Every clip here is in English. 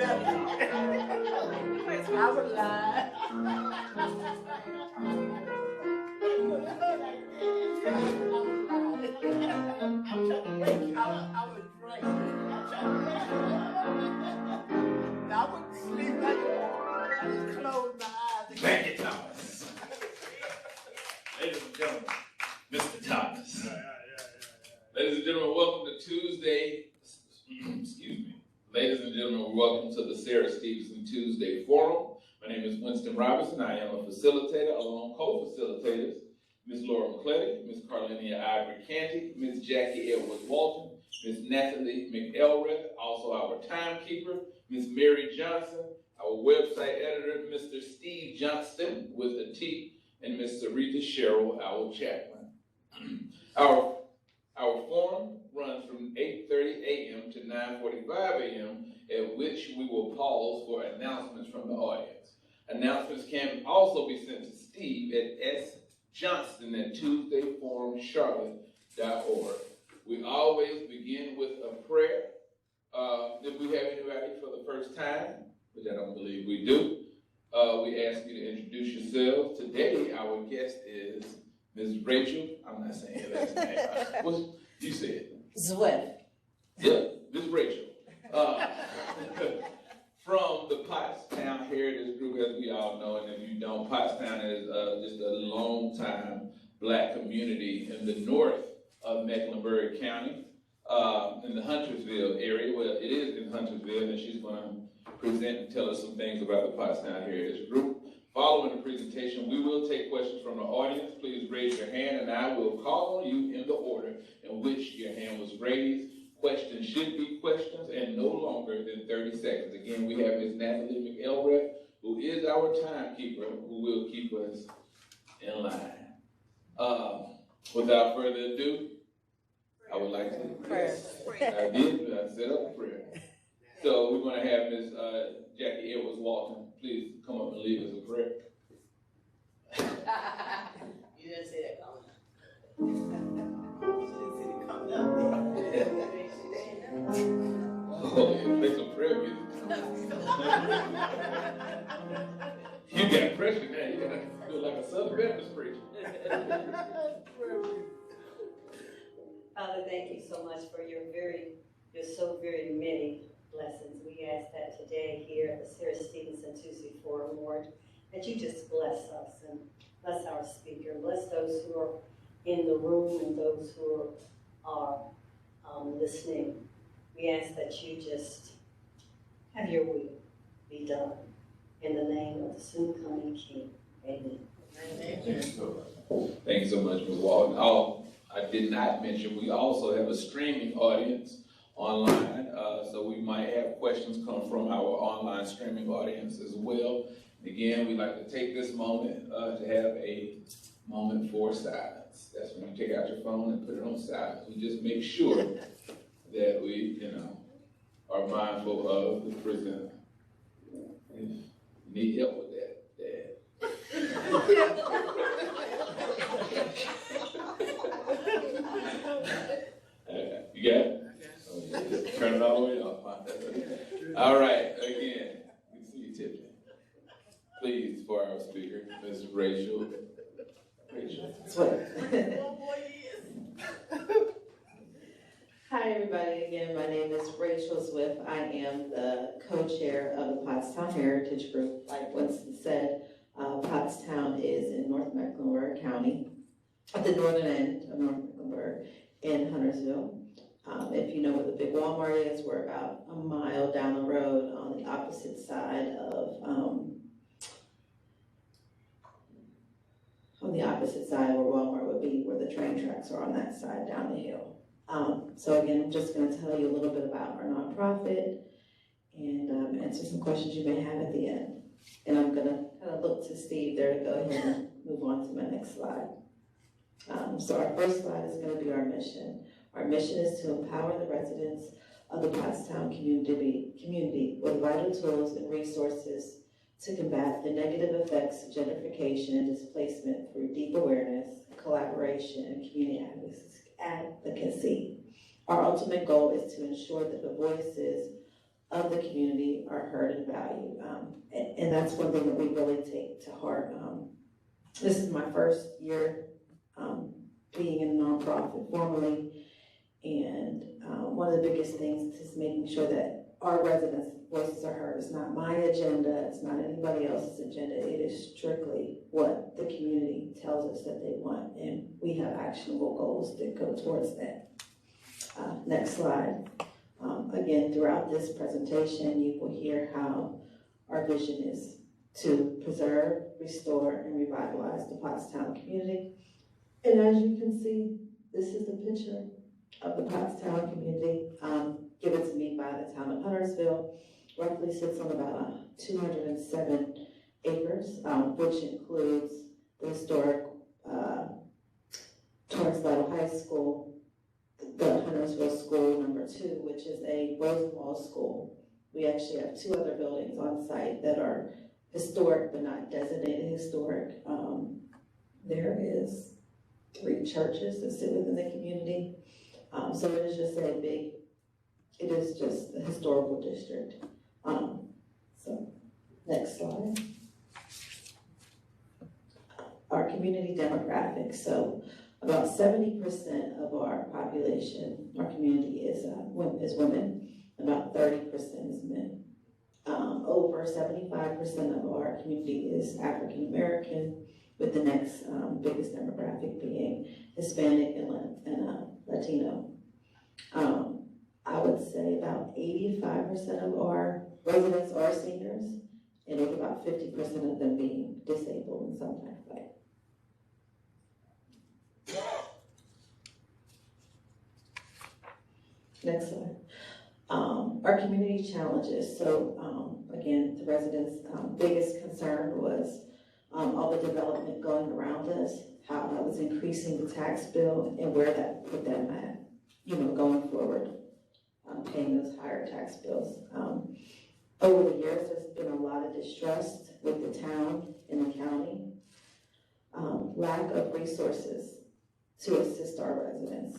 I would lie. I would drink. I wouldn't sleep like I just closed my eyes. Thank you, Thomas. Ladies and gentlemen, Mr. Thomas. Ladies and gentlemen, welcome to Tuesday. Excuse me. Ladies and gentlemen, welcome to the Sarah Stevenson Tuesday Forum. My name is Winston Robinson. I am a facilitator, along co-facilitators, Ms. Laura McClellan, Ms. Carlinia Ivory Canty, Ms. Jackie Edwards Walton, Ms. Natalie McElrath, also our timekeeper, Ms. Mary Johnson, our website editor, Mr. Steve Johnston with a T, and Ms. Sarita Sherrill, our chaplain. Our forum runs from 8:30 a.m. to 9:45 a.m., at which we will pause for announcements from the audience. Announcements can also be sent to Steve at sjohnston@tuesdayforumcharlotte.org. We always begin with a prayer. If we have anybody for the first time, which I don't believe we do, we ask you to introduce yourselves. Today, our guest is Ms. Rachel. I'm not saying your last name. What you said? Zwipf. Yeah, Ms. Rachel. From the Pottstown Heritage Group, as we all know, and if you don't, Pottstown is just a long-time Black community in the north of Mecklenburg County, in the Huntersville area. Well, it is in Huntersville, and she's going to present and tell us some things about the Pottstown Heritage Group. Following the presentation, we will take questions from the audience. Please raise your hand, and I will call on you in the order in which your hand was raised. Questions should be questions and no longer than 30 seconds. Again, we have Ms. Natalie McElrath, who is our timekeeper, who will keep us in line. Without further ado, I would like to pray. I set up a prayer. So we're going to have Ms. Jackie Edwards Walton, please come up and lead us in prayer. You didn't say that coming up. You didn't see it coming up. Oh, make some prayer music. You got pressure now. You got to feel like a Southern Baptist preacher. Father, thank you so much for your so very many blessings. We ask that today here at the Sarah Stevenson Tuesday Forum, Lord, that you just bless us and bless our speaker, bless those who are in the room and those who are listening. We ask that you just have your will be done. In the name of the soon coming King. Amen. Thank you so much, Ms. Walton. I did not mention, we also have a streaming audience online, so we might have questions come from our online streaming audience as well. Again, we'd like to take this moment to have a moment for silence. That's when you take out your phone and put it on silence. We just make sure that we, are mindful of the presenter. If you need help with that, Dad. You got it? Okay. Turn it all the way off. All right, again, we see you, Tiffany. Please, for our speaker, Ms. Rachel. Hi, everybody. Again, my name is Rachel Zwipf. I am the co-chair of the Pottstown Heritage Group. Like Winston said, Pottstown is in North Mecklenburg County, at the northern end of North Mecklenburg, in Huntersville. If you know where the big Walmart is, we're about a mile down the road on the opposite side of, where Walmart would be, where the train tracks are on that side down the hill. So again, I'm just going to tell you a little bit about our nonprofit and answer some questions you may have at the end. And I'm going to kind of look to Steve there to go ahead and move on to my next slide. So our first slide is going to be our mission. Our mission is to empower the residents of the Pottstown community with vital tools and resources to combat the negative effects of gentrification and displacement through deep awareness, collaboration, and community advocacy. Our ultimate goal is to ensure that the voices of the community are heard and valued. And that's one thing that we really take to heart. This is my first year being in a nonprofit formally, and one of the biggest things is making sure that our residents' voices are heard. It's not my agenda, it's not anybody else's agenda, it is strictly what the community tells us that they want, and we have actionable goals that go towards that. Next slide. Again, throughout this presentation, you will hear how our vision is to preserve, restore, and revitalize the Pottstown community. And as you can see, this is the picture of the Pottstown community, given to me by the town of Huntersville. Roughly sits on about 207 acres, which includes the historic Huntersville High School, the Huntersville School number 2, which is a Rosenwald school. We actually have 2 other buildings on site that are historic but not designated historic. There is 3 churches that sit within the community. So it is just it is just a historical district. So next slide. Our community demographics. So about 70% of our population, our community is women, about 30% is men. Over 75% of our community is African American, with the next biggest demographic being Hispanic and Latino. I would say about 85% of our residents are seniors, and with about 50% of them being disabled in some type of way. Next slide. Our community challenges. So again, the residents' biggest concern was all the development going around us, how that was increasing the tax bill, and where that put them at, going forward, paying those higher tax bills. Over the years, there's been a lot of distrust with the town and the county. Lack of resources to assist our residents.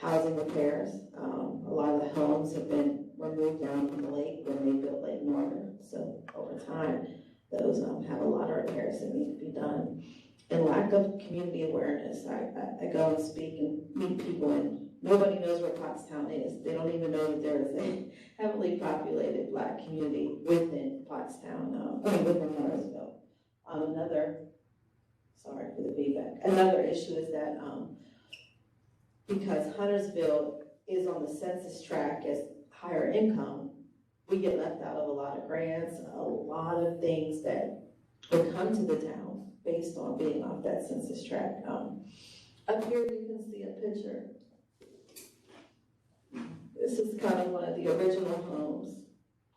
Housing repairs. A lot of the homes have been removed down from the lake when they built Lake Northern. So over time, those have a lot of repairs that need to be done. And lack of community awareness. I go and speak and meet people, and nobody knows where Pottstown is. They don't even know that there is a heavily populated Black community within Pottstown, within Huntersville. Sorry for the feedback. Another issue is that because Huntersville is on the census tract as higher income, we get left out of a lot of grants, a lot of things that would come to the town based on being off that census tract. Up here you can see a picture. This is kind of one of the original homes.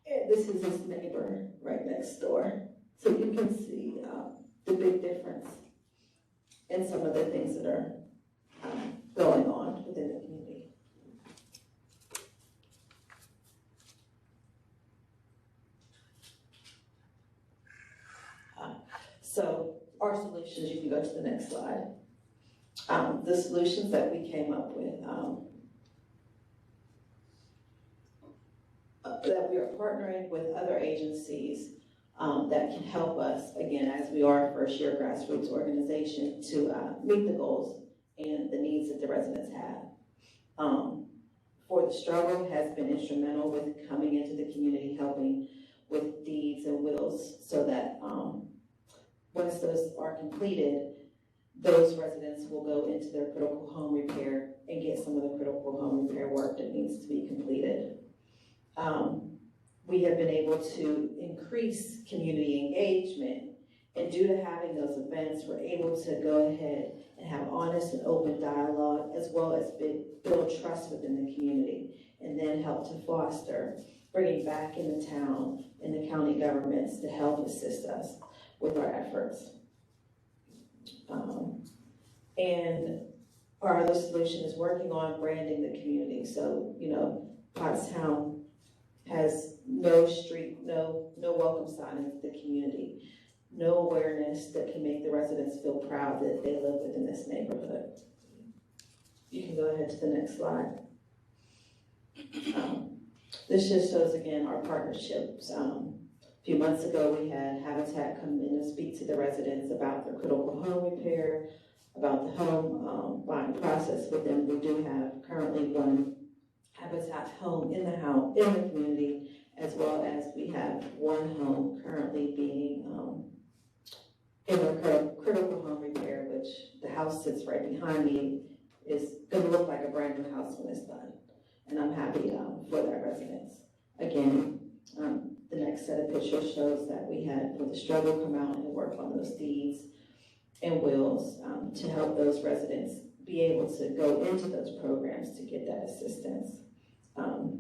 And this is his neighbor right next door. So you can see the big difference in some of the things that are going on within the community. So our solutions, you can go to the next slide. The solutions that we came up with, that we are partnering with other agencies that can help us, again, as we are a first-year grassroots organization, to meet the goals and the needs that the residents have. For the Struggle has been instrumental with coming into the community, helping with deeds and wills, so that once those are completed, those residents will go into their critical home repair and get some of the critical home repair work that needs to be completed. We have been able to increase community engagement, and due to having those events, we're able to go ahead and have honest and open dialogue, as well as build trust within the community, and then help to foster bringing back in the town and the county governments to help assist us with our efforts. And our other solution is working on branding the community. So, Pottstown has no street, no welcome sign in the community, no awareness that can make the residents feel proud that they live within this neighborhood. You can go ahead to the next slide. This just shows again our partnerships. A few months ago, we had Habitat come in and speak to the residents about their critical home repair, about the home buying process with them. We do have currently one Habitat home in the community, as well as we have one home currently being in a critical home repair, which the house sits right behind me, is going to look like a brand new house when it's done. And I'm happy for that residents. Again, the next set of pictures shows that we had for the struggle come out and work on those deeds and wills to help those residents be able to go into those programs to get that assistance.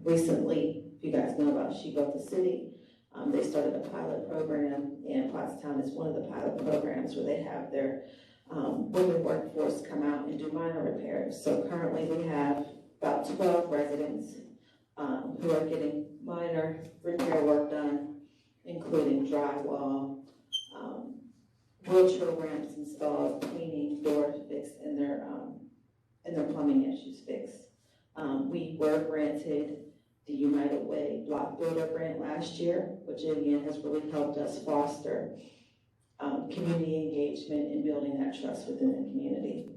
Recently, if you guys know about She Built the City, they started a pilot program, and Pottstown is one of the pilot programs where they have their women workforce come out and do minor repairs. So currently we have about 12 residents who are getting minor repair work done, including drywall, wheelchair ramps installed, cleaning, doors fixed, and their plumbing issues fixed. We were granted the United Way Block Builder Grant last year, which again has really helped us foster community engagement and building that trust within the community.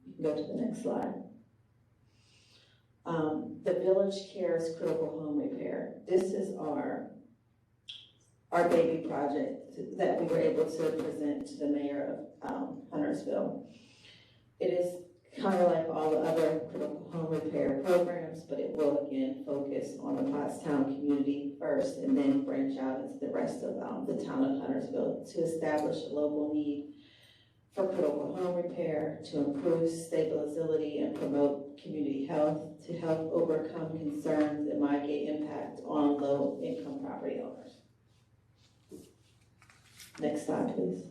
You can go to the next slide. The Village Cares Critical Home Repair. This is our baby project that we were able to present to the mayor of Huntersville. It is kind of like all the other critical home repair programs, but it will again focus on the Pottstown community first and then branch out into the rest of the town of Huntersville to establish a local need for critical home repair, to improve stability and promote community health, to help overcome concerns that mitigate impact on low-income property owners. Next slide, please.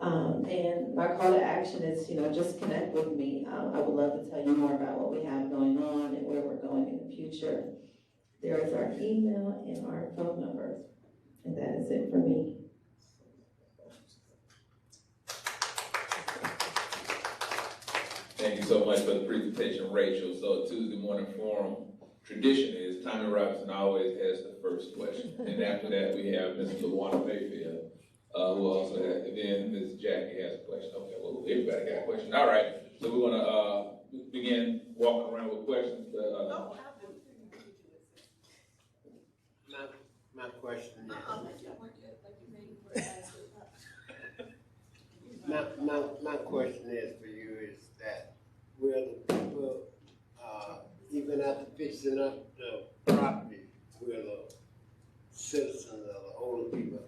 And my call to action is, just connect with me. I would love to tell you more about what we have going on and where we're going in the future. There is our email and our phone number, and that is it for me. Thank you so much for the presentation, Rachel. So Tuesday morning forum tradition is Tommy Robinson always has the first question. And after that, we have Ms. LaWanda Mayfield, who also has, and then Ms. Jackie has a question. Okay, well, everybody got a question. All right, so we're gonna begin walking around with questions. My question is, my question is for you is that will the people, even after fixing up the property, will the citizens or the older people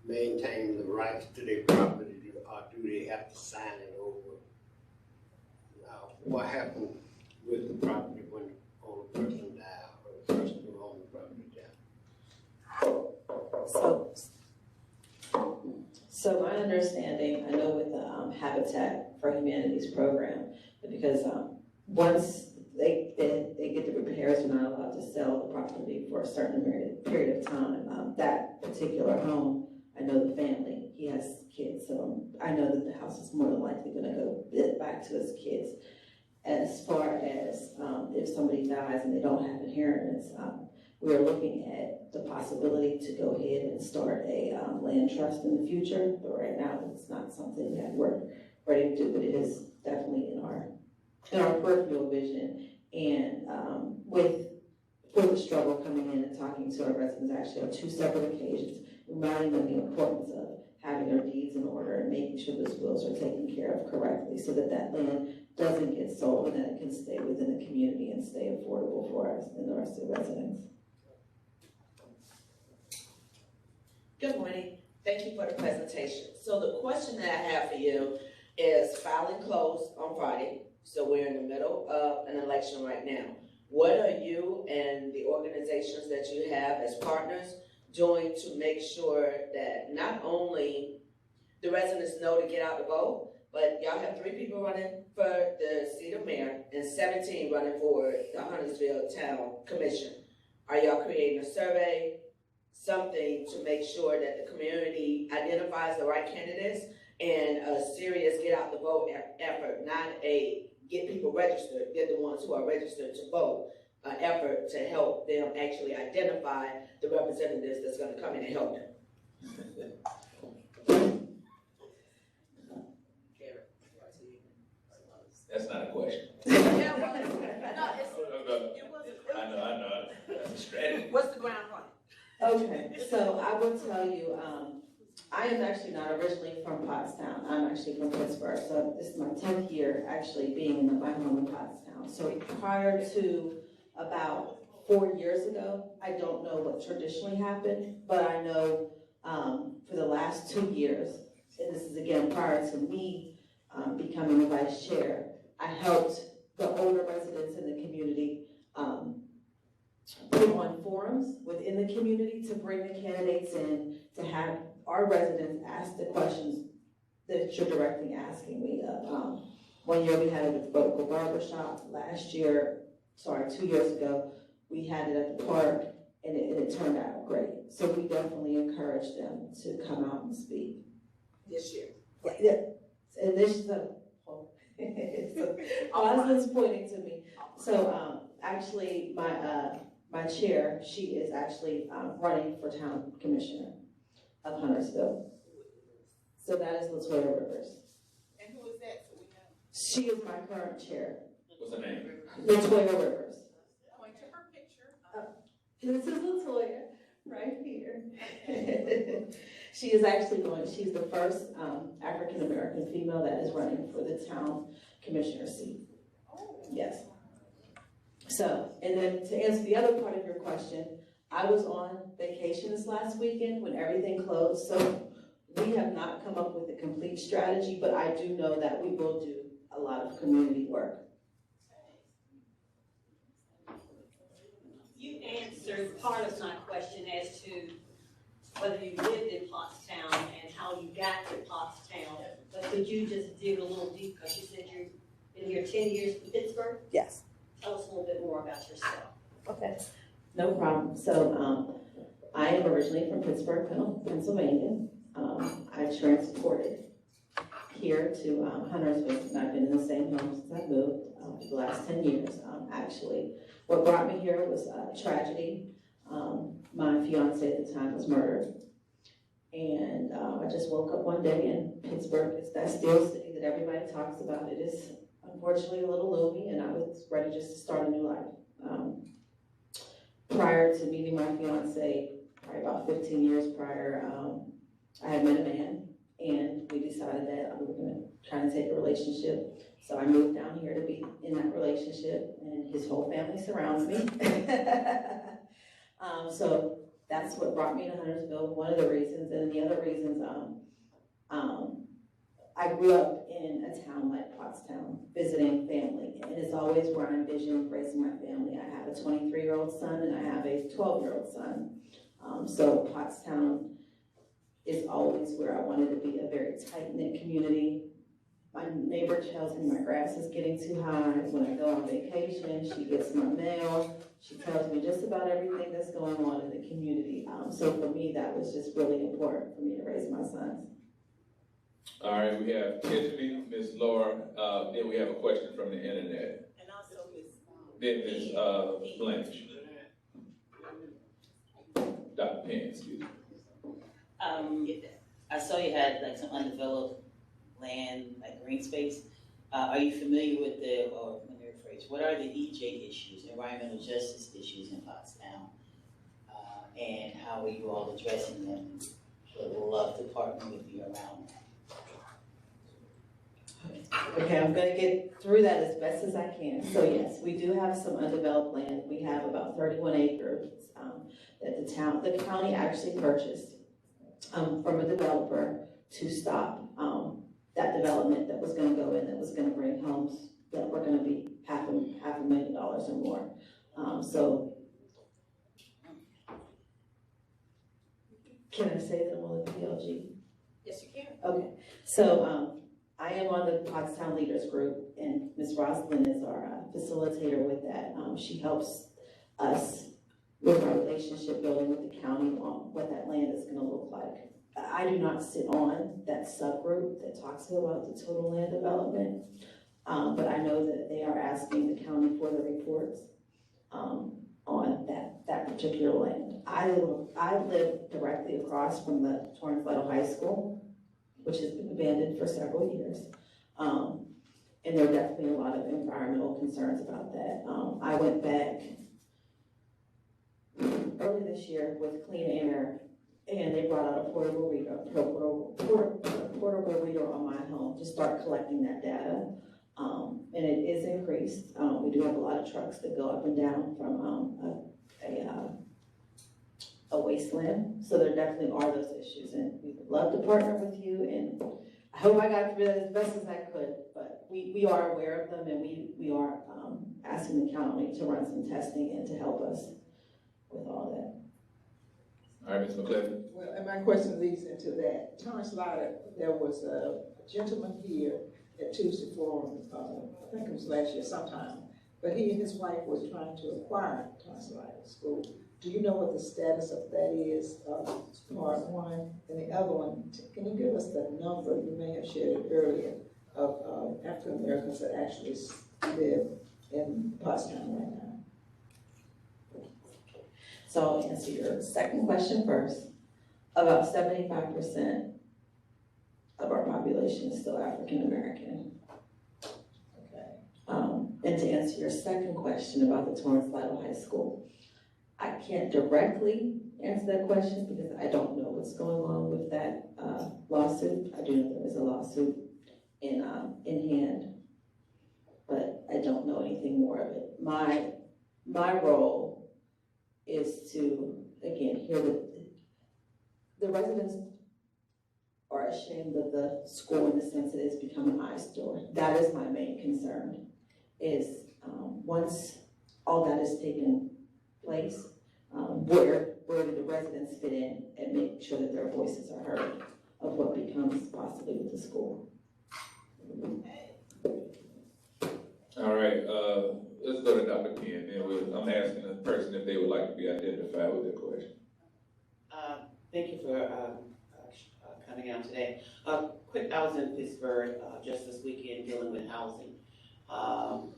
maintain the rights to their property, or do they have to sign it over? What happens with the property when the older person dies or the person who owns the property dies? So my understanding, I know with the Habitat for Humanity's program, because once they get the repairs, they're not allowed to sell the property for a certain period of time. That particular home, I know the family, he has kids, so I know that the house is more than likely going to go back to his kids. As far as if somebody dies and they don't have inheritance, we're looking at the possibility to go ahead and start a land trust in the future, but right now it's not something that we're ready to do, but it is definitely in our peripheral vision. And for the struggle coming in and talking to our residents actually on 2 separate occasions, reminding them the importance of having their deeds in order and making sure those wills are taken care of correctly so that that land doesn't get sold and that it can stay within the community and stay affordable for us and the rest of the residents. Good morning. Thank you for the presentation. So the question that I have for you is filing closed on Friday. So we're in the middle of an election right now. What are you and the organizations that you have as partners doing to make sure that not only the residents know to get out to vote, but y'all have 3 people running for the seat of mayor and 17 running for the Huntersville Town Commission. Are y'all creating a survey, something to make sure that the community identifies the right candidates and a serious get out the vote effort, not a get people registered, get the ones who are registered to vote, effort to help them actually identify the representatives that's gonna come in and help them. That's not a question. Yeah, well, I know. That's a strategy. what's the ground running? Okay, so I will tell you, I am actually not originally from Pottstown. I'm actually from Pittsburgh. So this is my 10th year actually being in my home in Pottstown. So prior to about 4 years ago, I don't know what traditionally happened, but I know for the last 2 years, and this is again prior to me becoming the vice chair, I helped the older residents in the community put on forums within the community to bring the candidates in, to have our residents ask the questions that you're directly asking me of. 1 year we had it at the local barber shop. 2 years ago, we had it at the park, and it turned out great. So we definitely encourage them to come out and speak. This year. Yeah, and this is Rosalind's pointing to me. So actually, my chair, she is actually running for town commissioner of Huntersville. So that is Latoya Rivers. And who is that, so we know? She is my current chair. What's her name? Latoya Rivers. Point to her picture. This is Latoya, right here. She is actually she's the first African-American female that is running for the town commissioner seat. Yes. So, and then to answer the other part of your question, I was on vacation this last weekend when everything closed, so we have not come up with a complete strategy, but I do know that we will do a lot of community work. You answered part of my question as to whether you lived in Pottstown and how you got to Pottstown, but could you just dig a little deep, because you said you've been here 10 years in Pittsburgh? Yes. Tell us a little bit more about yourself. Okay. No problem. So I am originally from Pittsburgh, Pennsylvania. I transported here to Huntersville, and I've been in the same home since I moved for the last 10 years. Actually, what brought me here was a tragedy. My fiance at the time was murdered. And I just woke up one day in Pittsburgh. It's that steel city that everybody talks about. It is unfortunately a little gloomy, and I was ready just to start a new life. Prior to meeting my fiance, probably about 15 years prior, I had met a man, and we decided that we were going to try and take a relationship. So I moved down here to be in that relationship, and his whole family surrounds me. So that's what brought me to Huntersville, one of the reasons. And the other reasons, I grew up in a town like Pottstown, visiting family, and it's always where I envision raising my family. I have a 23-year-old son, and I have a 12-year-old son. So Pottstown is always where I wanted to be, a very tight-knit community. My neighbor tells me my grass is getting too high. When I go on vacation, she gets my mail. She tells me just about everything that's going on in the community. So for me, that was just really important for me to raise my sons. All right, we have Tiffany, Miss Laura, then we have a question from the internet. And also Then Miss Blanche. Dr. Penn, excuse me. I saw you had like some undeveloped land, like green space. Are you familiar with what are the EJ issues, environmental justice issues in Pottstown? And how are you all addressing them? Would love to partner with you around that. Okay, I'm gonna get through that as best as I can. So yes, we do have some undeveloped land. We have about 31 acres that the county actually purchased from a developer to stop that development that was gonna go in, that was gonna bring homes that were gonna be half a million dollars or more. So can I say that I'm on the PLG? yes, you can. Okay, so I am on the Pottstown Leaders Group, and Ms. Rosalind is our facilitator with that. She helps us with our relationship building with the county on what that land is going to look like. I do not sit on that subgroup that talks about the total land development, but I know that they are asking the county for the reports. on that particular land. I live directly across from the Huntersville High School, which has been abandoned for several years. And there are definitely a lot of environmental concerns about that. I went back early this year with Clean Air, and they brought out a portable reader on my home to start collecting that data. And it is increased. We do have a lot of trucks that go up and down from a wasteland. So there definitely are those issues, and we would love to partner with you, and I hope I got through that as best as I could, but we are aware of them, and we are asking the county to run some testing and to help us with all that. All right, Ms. McClellan. Well, and my question leads into that. Thomas Lauder, there was a gentleman here at Tuesday Forum, I think it was last year sometime, but he and his wife was trying to acquire Thomas Lauder School. Do you know what the status of that is, part one? And the other one, can you give us the number, you may have shared it earlier, of African Americans that actually live in Pottstown right now? So I'll answer your second question first. About 75% of our population is still African American. Okay. And to answer your second question about the Huntersville High School, I can't directly answer that question because I don't know what's going on with that lawsuit. I do know there is a lawsuit in hand, but I don't know anything more of it. My role is to, again, hear the residents are ashamed of the school in the sense that it's become an eyesore. That is my main concern, is once all that has taken place, where do the residents fit in and make sure that their voices are heard of what becomes possibly with the school. All right, let's go to Dr. Penn. Then I'm asking the person if they would like to be identified with their question. Thank you for coming out today. Quick, I was in Pittsburgh just this weekend dealing with housing,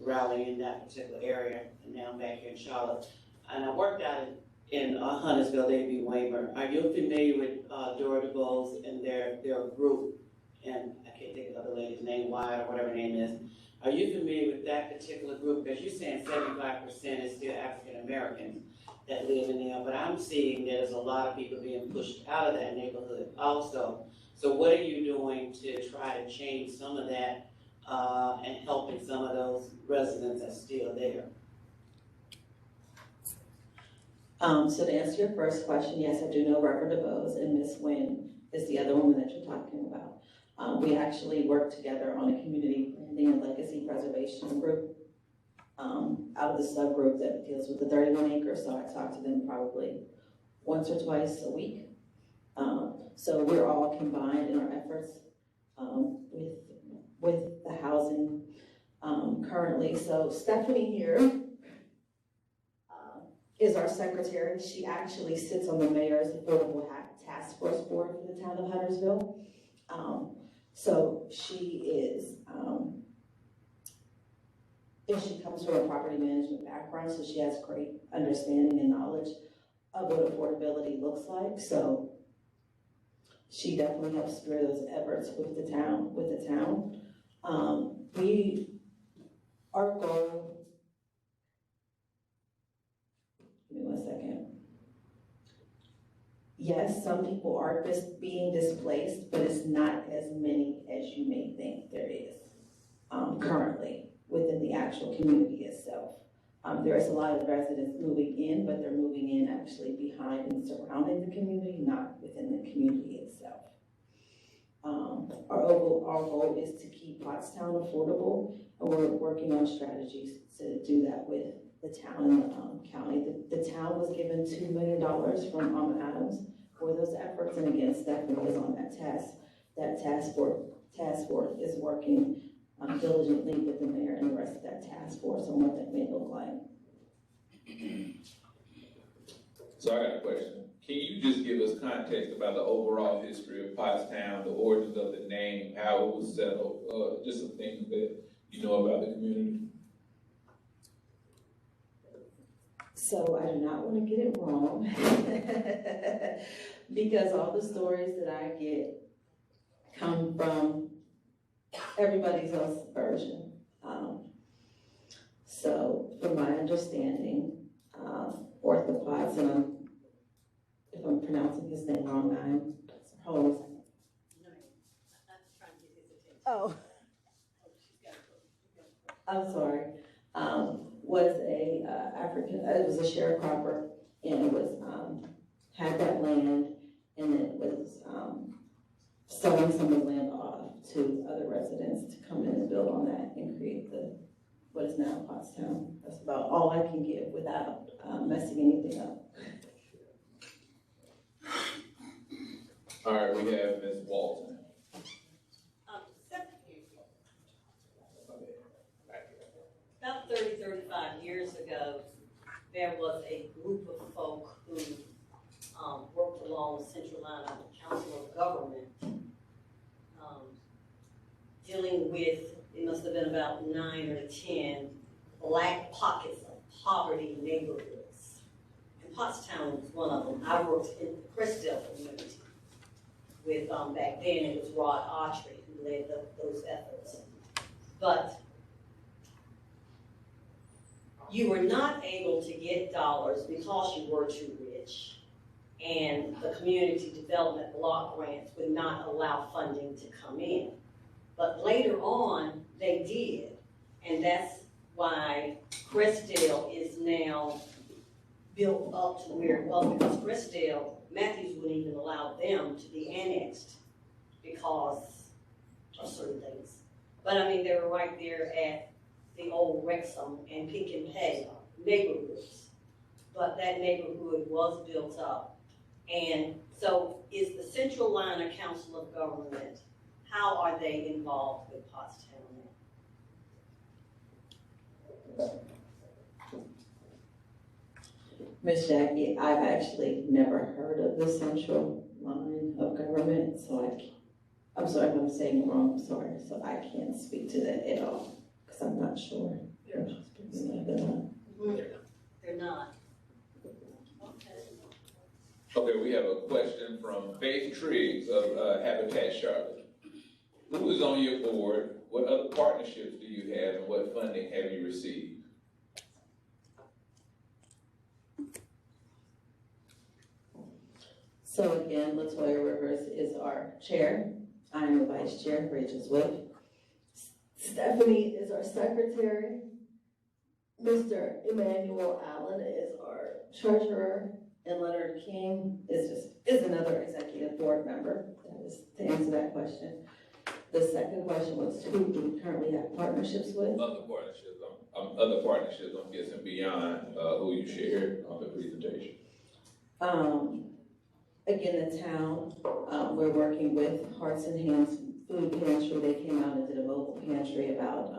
rallying in that particular area, and now I'm back here in Charlotte. And I worked out in Huntersville, A.B. Waymer. Are you familiar with Dora DeBose and their group? And I can't think of the other lady's name, Wyatt or whatever her name is. Are you familiar with that particular group? Because you're saying 75% is still African Americans that live in there, but I'm seeing there's a lot of people being pushed out of that neighborhood also. So what are you doing to try to change some of that and helping some of those residents that's still there? So to answer your first question, yes, I do know Reverend DeBose, and Miss Wynn is the other woman that you're talking about. We actually work together on a community branding and legacy preservation group out of the subgroup that deals with the 31 acres. So I talk to them probably once or twice a week. So we're all combined in our efforts with the housing currently. So Stephanie here is our secretary. She actually sits on the mayor's affordable task force board for the town of Huntersville. So she is, and she comes from a property management background, so she has great understanding and knowledge of what affordability looks like. So she definitely helps steer those efforts with the town. Our goal, give me 1 second. Yes, some people are being displaced, but it's not as many as you may think there is currently within the actual community itself. There's a lot of residents moving in, but they're moving in actually behind and surrounding the community, not within the community itself. Our goal is to keep Pottstown affordable, and we're working on strategies to do that with the town and the county. The town was given $2 million from Adams for those efforts, and again, Stephanie is on that task force is working diligently with the mayor and the rest of that task force on what that may look like. So I got a question. Can you just give us context about the overall history of Pottstown, the origins of the name, how it was settled, just some things that you know about the community? So I do not want to get it wrong because all the stories that I get come from everybody else's version. So from my understanding, orthopods, and if I'm pronouncing his name wrong, hold on a second. Oh. I'm sorry, was a African, it was a sharecropper, and it was, had that land, and it was, selling some of the land off to other residents to come in and build on that and create what is now Pottstown. That's about all I can give without, messing anything up. All right, we have Ms. Walton. About 35 years ago, there was a group of folk who worked along the Central Line of the Council of Government, dealing with, it must have been about 9 or 10 black pockets of poverty neighborhoods. And Pottstown was one of them. I worked in the Crestdale community with, back then it was Rod Autry who led those efforts. But you were not able to get dollars because you were too rich, and the community development block grants would not allow funding to come in. But later on, they did, and that's why Crestdale is now built up to where it was, because Crestdale, Matthews wouldn't even allow them to be annexed because of certain things. But I mean, they were right there at the old Wrexham and Pick and Pay neighborhoods. But that neighborhood was built up. And so is the Central Line of Council of Government, how are they involved with Pottstown now? Ms. Jackie, I've actually never heard of the Central Line of Government, so I'm sorry if I'm saying it wrong, I'm sorry. So I can't speak to that at all, because I'm not sure. They're not. Okay, we have a question from Faith Triggs of Habitat Charlotte. Who is on your board? What other partnerships do you have, and what funding have you received? So again, Latoya Rivers is our chair. I am the vice chair, Rachel Zwipf. Stephanie is our secretary. Mr. Emmanuel Allen is our treasurer, and Leonard King is another executive board member. That is to answer that question. The second question was, who do we currently have partnerships with? Other partnerships, I'm guessing beyond who you shared on the presentation. Again, the town, we're working with Hearts and Hands Food Pantry. They came out and did a mobile pantry about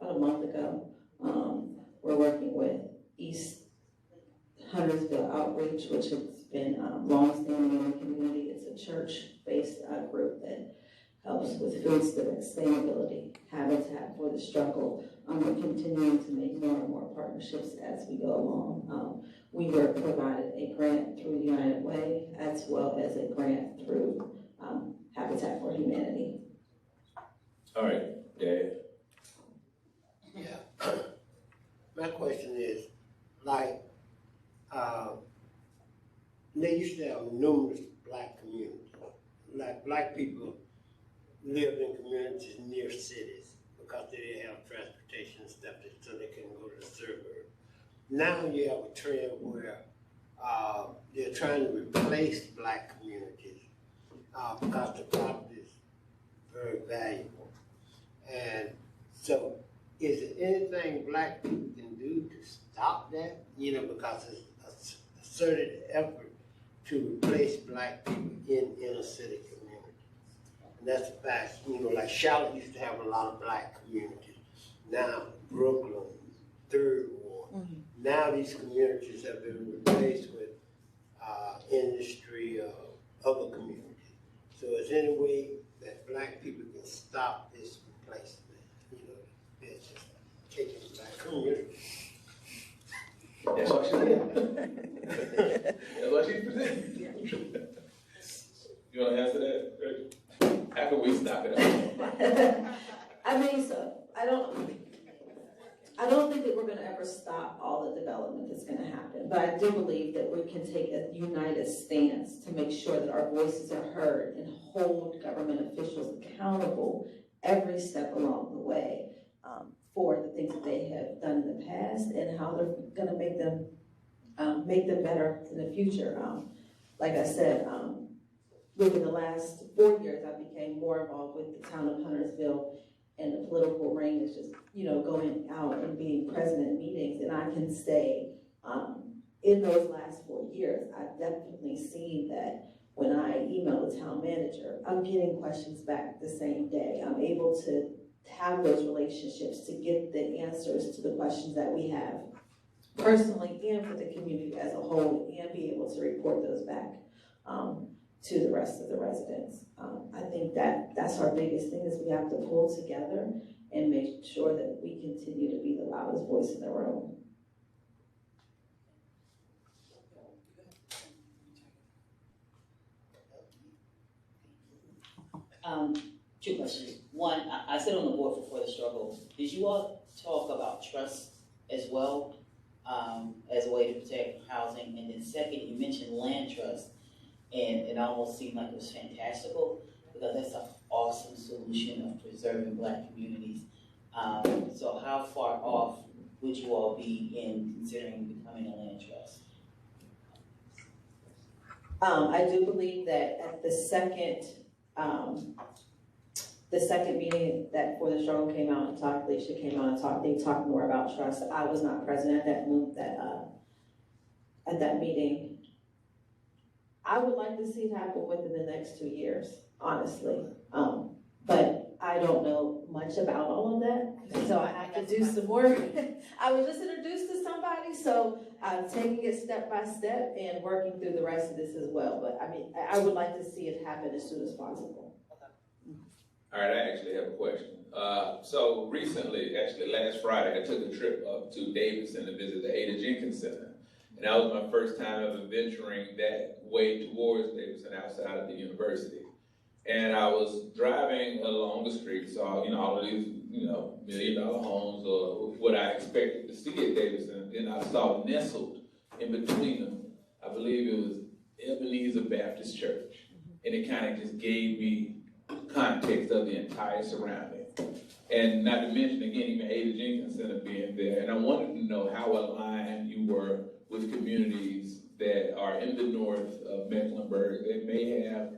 a month ago. We're working with East Huntersville Outreach, which has been long-standing in the community. It's a church-based group that helps with food sustainability, Habitat for the Struggle. We're continuing to make more and more partnerships as we go along. We were provided a grant through United Way, as well as a grant through Habitat for Humanity. All right, Dad. Yeah. My question is, like, they used to have numerous black communities. Like, black people lived in communities near cities because they didn't have transportation and stuff, so they couldn't go to the suburbs. Now you have a trend where they're trying to replace black communities because the property is very valuable. And so, is there anything black people can do to stop that? You know, because it's a concerted effort to replace black people in inner city communities. And that's a fact. You know, like Charlotte used to have a lot of black communities. Now, Brooklyn, Third Ward. Mm-hmm. Now these communities have been replaced with industry of other communities. So is there any way that black people can stop this replacement? You know, it's just taking black communities. That's why she's here. That's why she's presenting. You wanna answer that? How can we stop it? I mean, so, I don't think that we're gonna ever stop all the development that's gonna happen, but I do believe that we can take a united stance to make sure that our voices are heard and hold government officials accountable every step along the way, for the things that they have done in the past and how they're gonna make them better in the future. Like I said, within the last 4 years, I became more involved with the town of Huntersville, and the political ring is just, going out and being present in meetings. And I can say, in those last 4 years, I've definitely seen that when I email the town manager, I'm getting questions back the same day. I'm able to have those relationships to get the answers to the questions that we have personally and for the community as a whole, and be able to report those back to the rest of the residents. I think that's our biggest thing, is we have to pull together and make sure that we continue to be the loudest voice in the room. Two questions. One, I sit on the board for the struggle. Did you all talk about trust as well, as a way to protect housing? And then second, you mentioned land trust, and it almost seemed like it was fantastical, because that's an awesome solution of preserving Black communities. So how far off would you all be in considering becoming a land trust? I do believe that at the second meeting that For the Struggle came out and talked, Alicia came out and talked, they talked more about trust. I was not present at that meeting. I would like to see it happen within the next 2 years, honestly. But I don't know much about all of that, so I have to do some work. I was just introduced to somebody, so I'm taking it step by step and working through the rest of this as well. But I mean, I would like to see it happen as soon as possible. All right, I actually have a question. So recently, actually last Friday, I took a trip up to Davidson to visit the Ada Jenkins Center. And that was my first time ever venturing that way towards Davidson outside of the university. And I was driving along the street, saw, all of these, $1 million homes, or what I expected to see at Davidson. Then I saw nestled in between them, I believe it was Ebenezer Baptist Church. And it kind of just gave me context of the entire surrounding. And not to mention, again, even Ada Jenkins Center being there. And I wanted to know how aligned you were with communities that are in the north of Mecklenburg that may have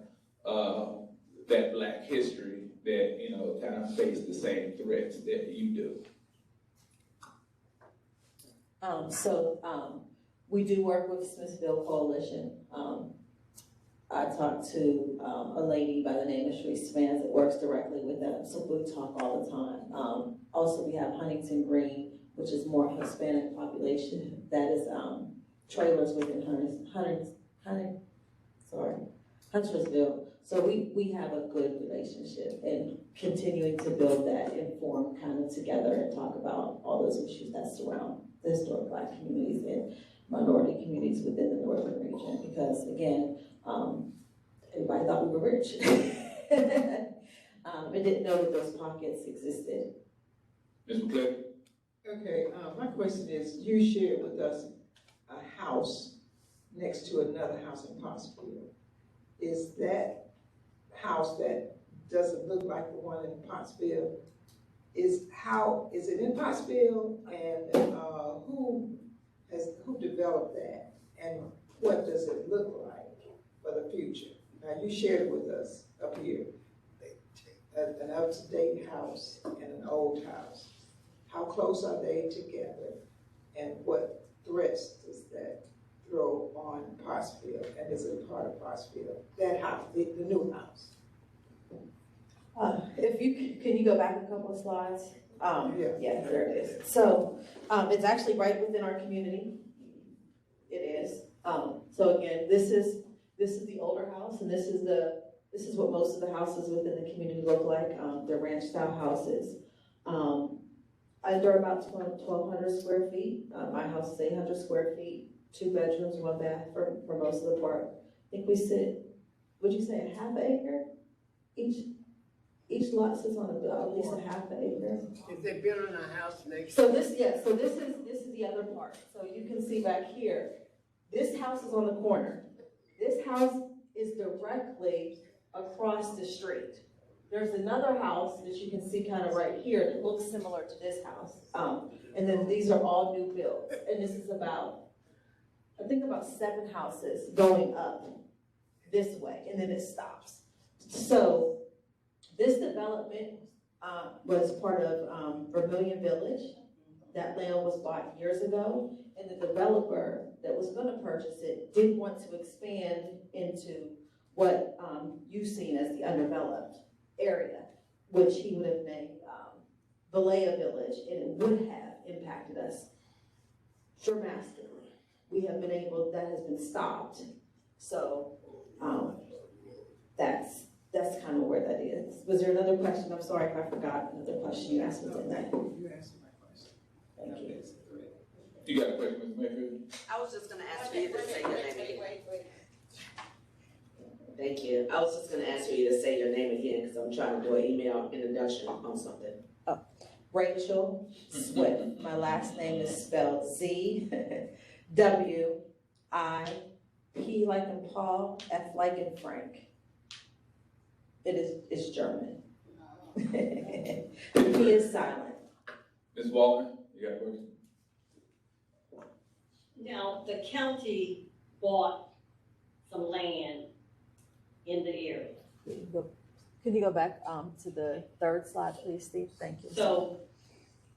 that Black history that, kind of face the same threats that you do. We do work with Smithville Coalition. I talked to a lady by the name of Sharice Spans that works directly with them, so we talk all the time. Also, we have Huntington Green, which is more Hispanic population. That is trailers within Huntersville. So we have a good relationship, and continuing to build that and form kind of together and talk about all those issues that surround the historic Black communities and minority communities within the northern region. Because again, everybody thought we were rich. And didn't know that those pockets existed. Ms. McClellan? Okay, my question is, you shared with us a house next to another house in Pottsville. Is that house that doesn't look like the one in Pottsville, is it in Pottsville, and who developed that, and what does it look like for the future? Now, you shared it with us up here, an up-to-date house and an old house. How close are they together, and what threats does that throw on Pottsville, and is it a part of Pottsville? That house, the new house. Can you go back a couple of slides? Yeah, there it is. So it's actually right within our community. It is. So again, this is the older house, and this is what most of the houses within the community look like. They're ranch style houses. under about 1,200 square feet. My house is 800 square feet, 2 bedrooms, 1 bath for most of the park. I think we sit, would you say a half acre? Each lot sits on at least a half acre. If they building a house next. So this is the other part. So you can see back here, this house is on the corner. This house is directly across the street. There's another house that you can see kind of right here that looks similar to this house. And then these are all new builds. And this is about, I think about 7 houses going up this way, and then it stops. So this development was part of Vermilion Village. That land was bought years ago, and the developer that was going to purchase it didn't want to expand into what you've seen as the undeveloped area, which he would have named Valleja Village, and it would have impacted us dramatically. We have been able, that has been stopped. So that's kind of where that is. Was there another question? I'm sorry if I forgot another question you asked within that. You answered my question. Thank you. You got a question, Ms. Mayfield? I was just gonna ask for you to say your name again. Thank you. I was just gonna ask for you to say your name again, because I'm trying to do an email introduction on something. Rachel Zwipf. My last name is spelled Z-W-I-P like in Paul, F like in Frank. It's German. The P is silent. Ms. Walker, you got a question? Now, the county bought some land in the area. Can you go back to the 3rd slide, please, Steve? Thank you. So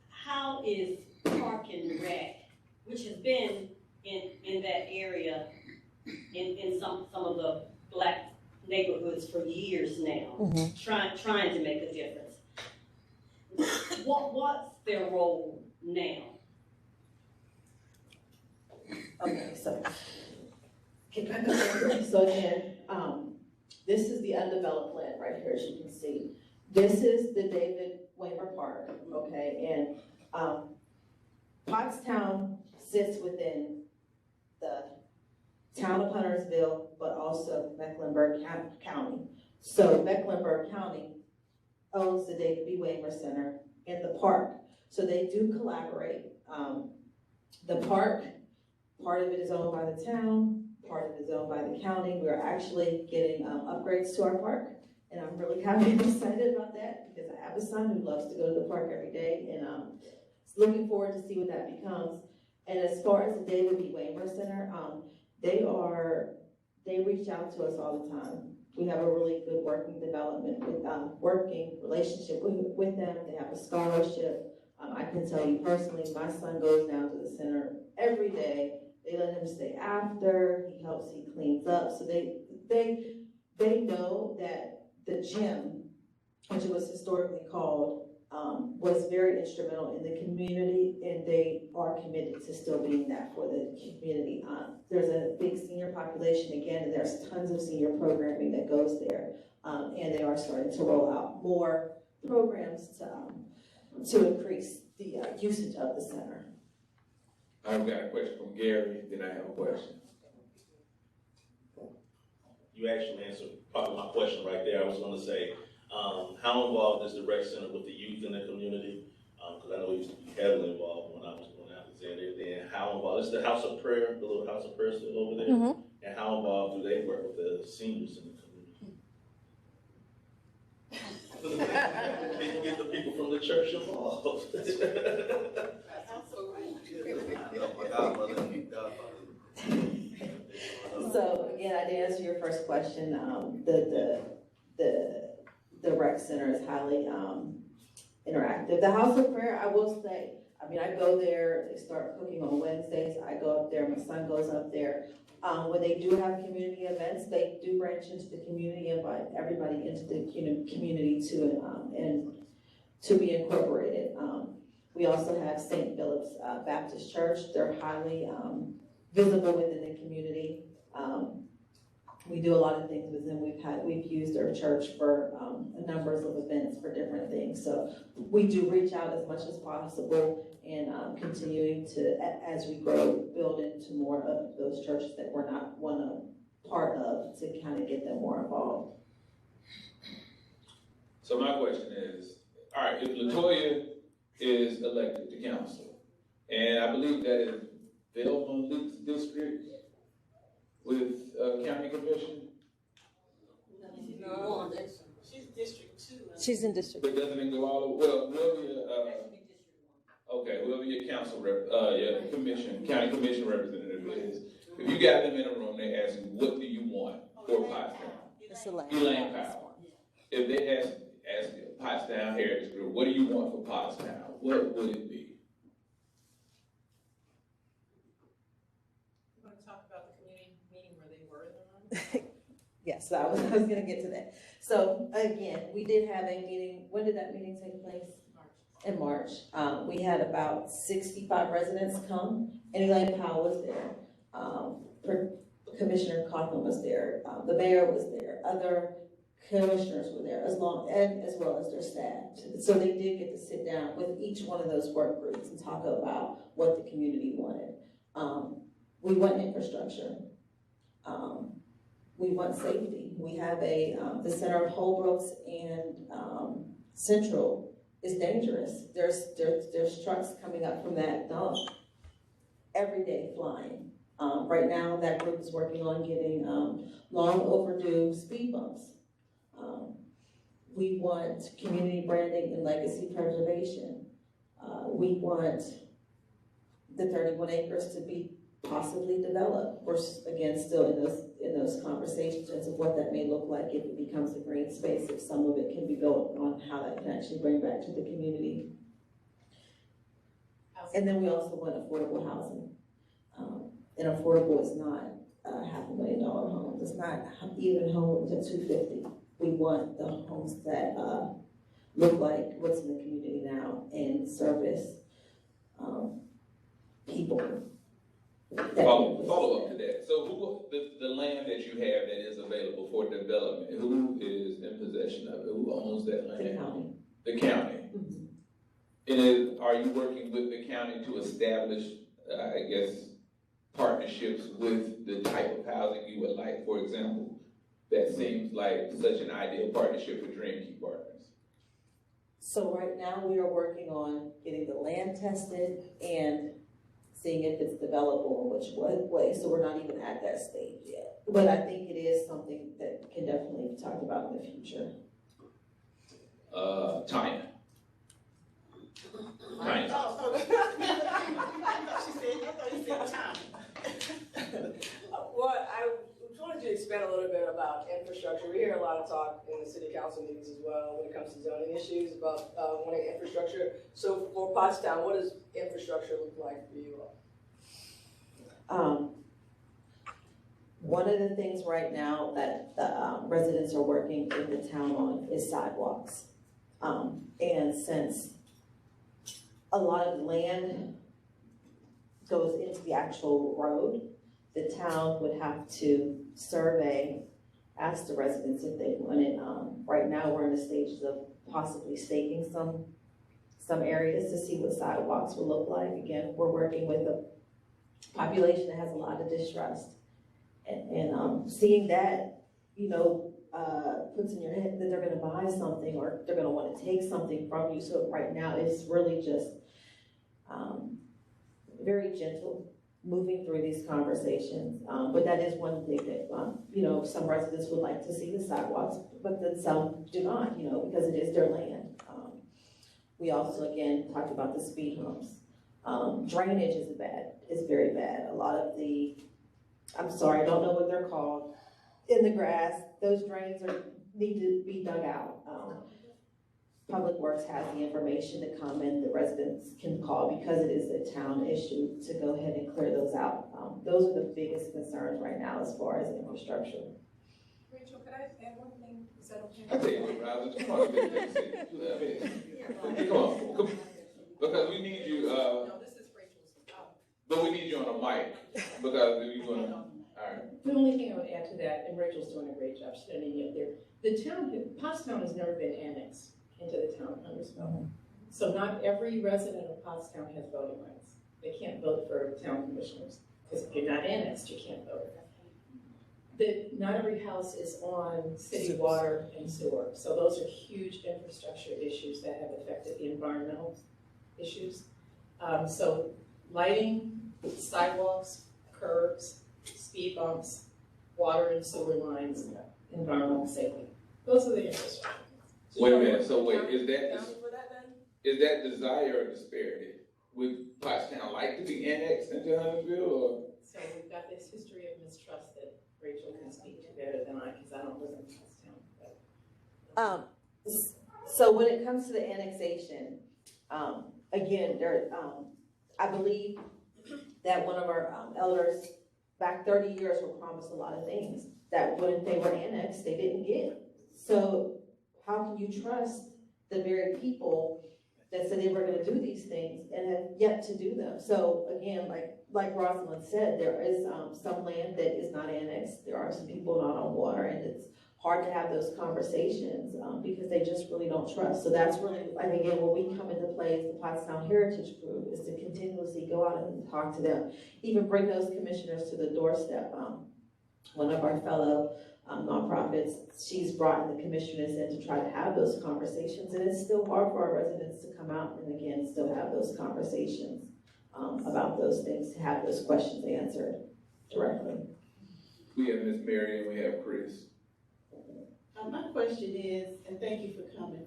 how is Park and Rec, which has been in that area, in some of the black neighborhoods for years now, trying to make a difference. What's their role now? Okay, so get back up there. So again, this is the undeveloped land right here, as you can see. This is the David Waymer Park, okay, and Pottstown sits within the town of Huntersville, but also Mecklenburg County. So Mecklenburg County owns the David B. Waymer Center and the park. So they do collaborate. The park, part of it is owned by the town, part of it is owned by the county. We're actually getting upgrades to our park, and I'm really happy and excited about that because I have a son who loves to go to the park every day, and looking forward to see what that becomes. And as far as the David B. Waymer Center, they reach out to us all the time. We have a really good working relationship with them. They have a scholarship. I can tell you personally, my son goes down to the center every day. They let him stay after. He helps. He cleans up. So they know that the gym, which it was historically called, was very instrumental in the community, and they are committed to still being that for the community. There's a big senior population again, and there's tons of senior programming that goes there, and they are starting to roll out more programs to increase the usage of the center. I've got a question from Gary, then I have a question. You actually answered part of my question right there. I was going to say, how involved is the rec center with the youth in the community? Because I know you used to be heavily involved when I was there. And how involved is the House of Prayer, the little House of Prayer still over there? Mm-hmm. And how involved do they work with the seniors in the community? Can you get the people from the church involved? So again, I did answer your first question. The rec center is highly interactive. The House of Prayer, I will say, I mean, I go there. They start cooking on Wednesdays. I go up there. My son goes up there. When they do have community events, they do branch into the community, invite everybody into the community to be incorporated. We also have St. Philip's Baptist Church. They're highly visible within the community. We do a lot of things with them. We've used their church for numbers of events for different things. So we do reach out as much as possible and continuing to, as we grow, build into more of those churches that we're not part of to kind of get them more involved. So my question is, all right, if LaToya is elected to council, and I believe that is Velma Leaks district with county commission, No, she's District 2. She's in District. but doesn't it go all the, well, whoever your, okay, whoever your council rep, your commission, county commission representative is, if you got them in a room, they ask you, what do you want for Pottstown? Elaine Powell. If they ask you, Pottstown Heritage Group, what do you want for Pottstown? What would it be? You want to talk about the community meeting where they were? Yes, I was going to get to that. So again, we did have a meeting. When did that meeting take place? In March. We had about 65 residents come, and Elaine Powell was there. Commissioner Coughlin was there. The mayor was there. Other commissioners were there, as well as their staff. So they did get to sit down with each one of those work groups and talk about what the community wanted. We want infrastructure. We want safety. We have the center of Holbrooks and Central is dangerous. There's trucks coming up from that dump every day flying. Right now, that group is working on getting long overdue speed bumps. We want community branding and legacy preservation. We want the 31 acres to be possibly developed. We're again still in those conversations of what that may look like if it becomes a green space, if some of it can be built on how that can actually bring back to the community. And then we also want affordable housing. And affordable is not $500,000 homes. It's not even homes at $250,000. We want the homes that look like what's in the community now and service people. Follow up to that. So who, the land that you have that is available for development, who is in possession of it? Who owns that land? The county. The county. Mm-hmm. And are you working with the county to establish, I guess, partnerships with the type of housing you would like? For example, that seems like such an ideal partnership with Dream Key Partners. So right now we are working on getting the land tested and seeing if it's developable in which way. So we're not even at that stage yet. But I think it is something that can definitely be talked about in the future. Tanya. She said, I thought you said time. Well, I wanted to expand a little bit about infrastructure. We hear a lot of talk in the city council meetings as well when it comes to zoning issues about wanting infrastructure. So for Pottstown, what does infrastructure look like for you all? One of the things right now that the residents are working in the town on is sidewalks. And since a lot of land goes into the actual road, the town would have to survey, ask the residents if they want it. Right now, we're in the stages of possibly staking some areas to see what sidewalks will look like. Again, we're working with a population that has a lot of distrust. And seeing that, puts in your head that they're gonna buy something or they're gonna wanna take something from you. So right now, it's really just very gentle moving through these conversations. But that is one thing that, some residents would like to see the sidewalks, but then some do not, because it is their land. We also, again, talked about the speed humps. Drainage is very bad. A lot of I'm sorry, I don't know what they're called, in the grass, those drains need to be dug out. Public Works has the information to come and the residents can call because it is a town issue to go ahead and clear those out. Those are the biggest concerns right now as far as infrastructure. Rachel, could I add one thing? Is that okay? I tell you what, Robin, come on, because we need you. No, this is Rachel's. But we need you on a mic because if you're gonna. Alright, The only thing I would add to that, and Rachel's doing a great job standing up there, the town, Pottstown has never been annexed into the town of Huntersville. So not every resident of Pottstown has voting rights. They can't vote for town commissioners, because if you're not annexed, you can't vote. Not every house is on city water and sewer, so those are huge infrastructure issues that have affected the environmental issues. So lighting, sidewalks, curbs, speed bumps, water and sewer lines, environmental safety. Those are the infrastructure. wait a minute, so wait, is County for that then? that desire or disparity? Would Pottstown like to be annexed into Huntersville, or? So we've got this history of mistrust that Rachel can speak to better than I, because I don't live in Pottstown. So when it comes to the annexation, again, I believe that one of our elders back 30 years were promised a lot of things that when they were annexed, they didn't get. So how can you trust the very people that said they were going to do these things and have yet to do them? So again, like Rosalind said, there is some land that is not annexed. There are some people not on water, and it's hard to have those conversations because they just really don't trust. So that's really, and again, when we come into play as the Pottstown Heritage Group is to continuously go out and talk to them, even bring those commissioners to the doorstep. One of our fellow nonprofits, she's brought the commissioners in to try to have those conversations, and it's still hard for our residents to come out and again still have those conversations about those things, to have those questions answered directly. We have Ms. Mary and we have Chris. My question is, and thank you for coming,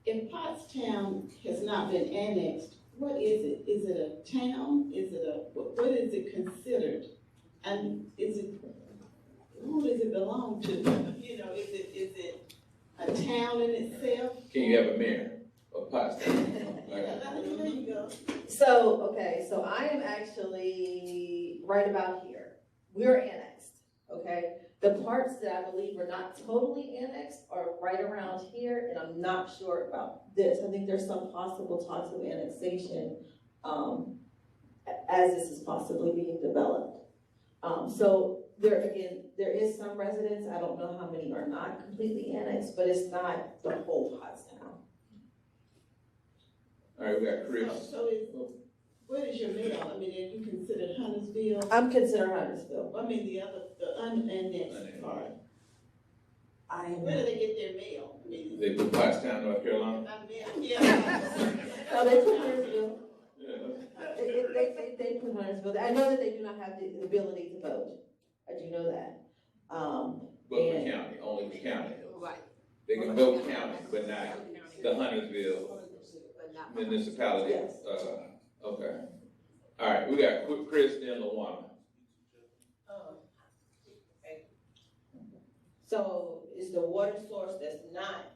if Pottstown has not been annexed, what is it? Is it a town? Is it what is it considered? And who does it belong to? You know, is it a town in itself? Can you have a mayor of Pottstown? There you go. So I am actually right about here. We're annexed, okay? The parts that I believe are not totally annexed are right around here, and I'm not sure about this. I think there's some possible talks of annexation as this is possibly being developed. So there is some residents, I don't know how many are not completely annexed, but it's not the whole Pottstown. All right, we got Chris. What is your mail? I mean, are you considered Huntersville? I'm considered Huntersville. I mean, the unannexed part. Where do they get their mail? I mean, They put Pottstown, North Carolina. yeah. No, they put Huntersville. Yeah. They put Huntersville. I know that they do not have the ability to vote. I do know that. But for county, only for county. Right. They can vote county, but not the Huntersville municipality. Yes. Okay. All right, we got Chris and LaWanna. So is the water source that's not,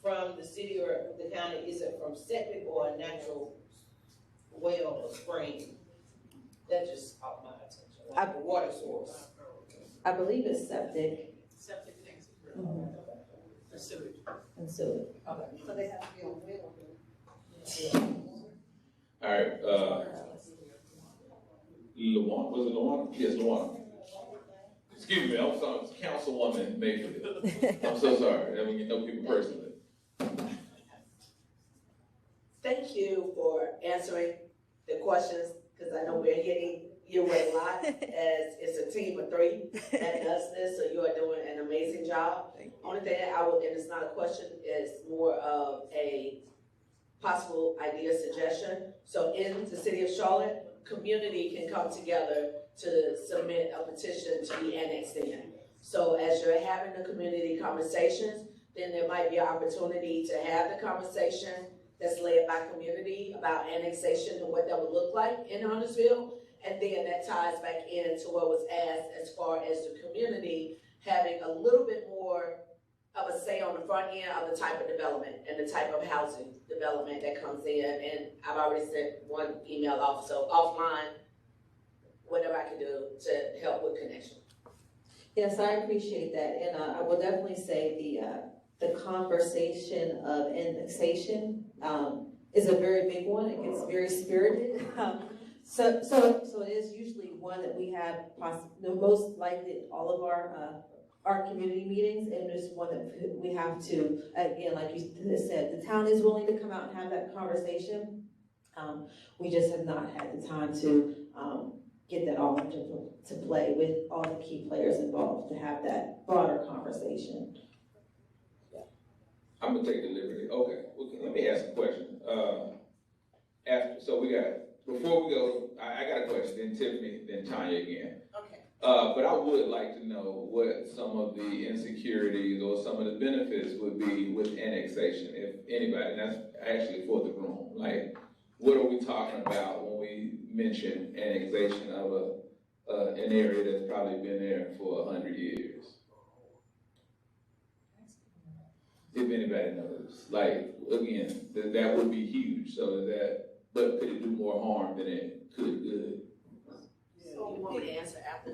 from the city or the county, is it from septic or a natural well or spring? That just caught my attention, like a water source. I believe it's septic Septic tanks. and sewage. So they have to be on wheel. All right, LaWanna, was it LaWanna? Yes, LaWanna. Excuse me, I'm sorry, it's Councilwoman Mayfield. I'm so sorry, I mean, you know people personally. Thank you for answering the questions, because I know we're hitting you with a lot, as it's a team of 3 that does this, so you are doing an amazing job. Only thing that I would, and it's not a question, it's more of a possible idea suggestion. So in the city of Charlotte, community can come together to submit a petition to be annexed in. So as you're having the community conversations, then there might be an opportunity to have the conversation that's led by community about annexation and what that would look like in Huntersville. And then that ties back into what was asked as far as the community having a little bit more of a say on the front end of the type of development and the type of housing development that comes in. And I've already sent one email off, so offline, whatever I can do to help with connection. Yes, I appreciate that, and I will definitely say the conversation of annexation is a very big one. It gets very spirited. So it is usually one that we have most likely all of our community meetings, and it's one that we have to, again, like you said, the town is willing to come out and have that conversation. We just have not had the time to get that all to play with all the key players involved to have that broader conversation. I'm gonna take the liberty. Okay, well, let me ask a question. Before we go, I got a question, then Tiffany, then Tanya again. Okay. But I would like to know what some of the insecurities or some of the benefits would be with annexation, if anybody, and that's actually for the room. Like, what are we talking about when we mention annexation of an area that's probably been there for 100 years? If anybody knows, like, again, that would be huge, but could it do more harm than it could good? So you want me to answer after?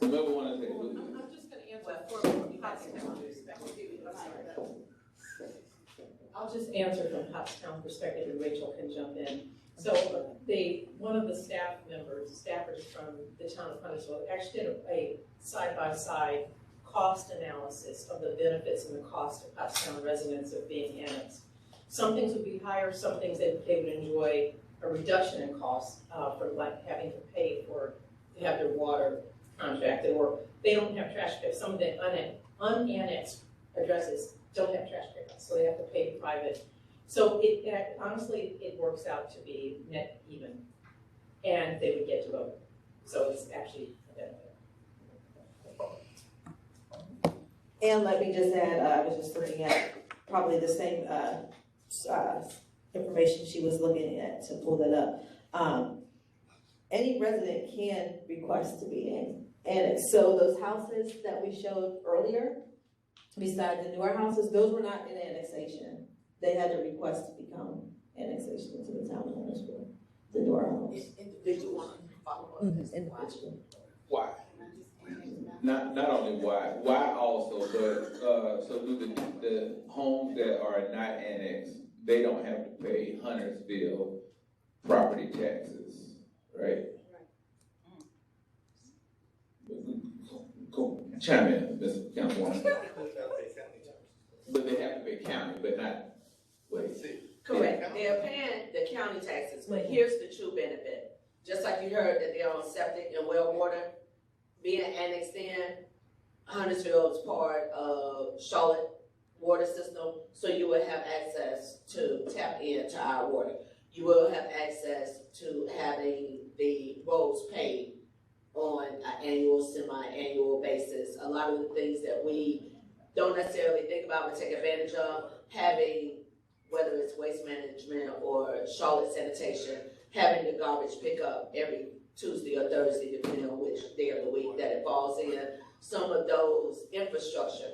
Whoever want to say, I'm just gonna answer from Pottstown perspective. I'm sorry. I'll just answer from Pottstown perspective, and Rachel can jump in. So one of the staffers from the town of Huntersville actually did a side-by-side cost analysis of the benefits and the cost of Pottstown residents of being annexed. Some things would be higher, some things they would enjoy a reduction in costs for like having to pay to have their water contracted, or they don't have trash pickup. Some of the unannexed addresses don't have trash pickup, so they have to pay private. So honestly, it works out to be net even, and they would get to vote. So it's actually a benefit. And let me just add, I was just looking at probably the same information she was looking at to pull that up. Any resident can request to be annexed. So those houses that we showed earlier, besides the newer houses, those were not in annexation. They had to request to become annexation into the town of Huntersville, the newer homes. Individual follow-up. Individual. why? Not only why also, but, so do the homes that are not annexed, they don't have to pay Huntersville property taxes, right? Chime in, Mr. Councilwoman. But they have to pay county, but not, Correct, they're paying the county taxes, but here's the true benefit. Just like you heard that they're on septic and well water, being annexed in, Huntersville is part of Charlotte water system, so you will have access to tap into our water. You will have access to having the roads paid on an annual, semi-annual basis. A lot of the things that we don't necessarily think about but take advantage of, having, whether it's waste management or Charlotte sanitation, having the garbage pickup every Tuesday or Thursday, depending on which day of the week that it falls in. Some of those infrastructure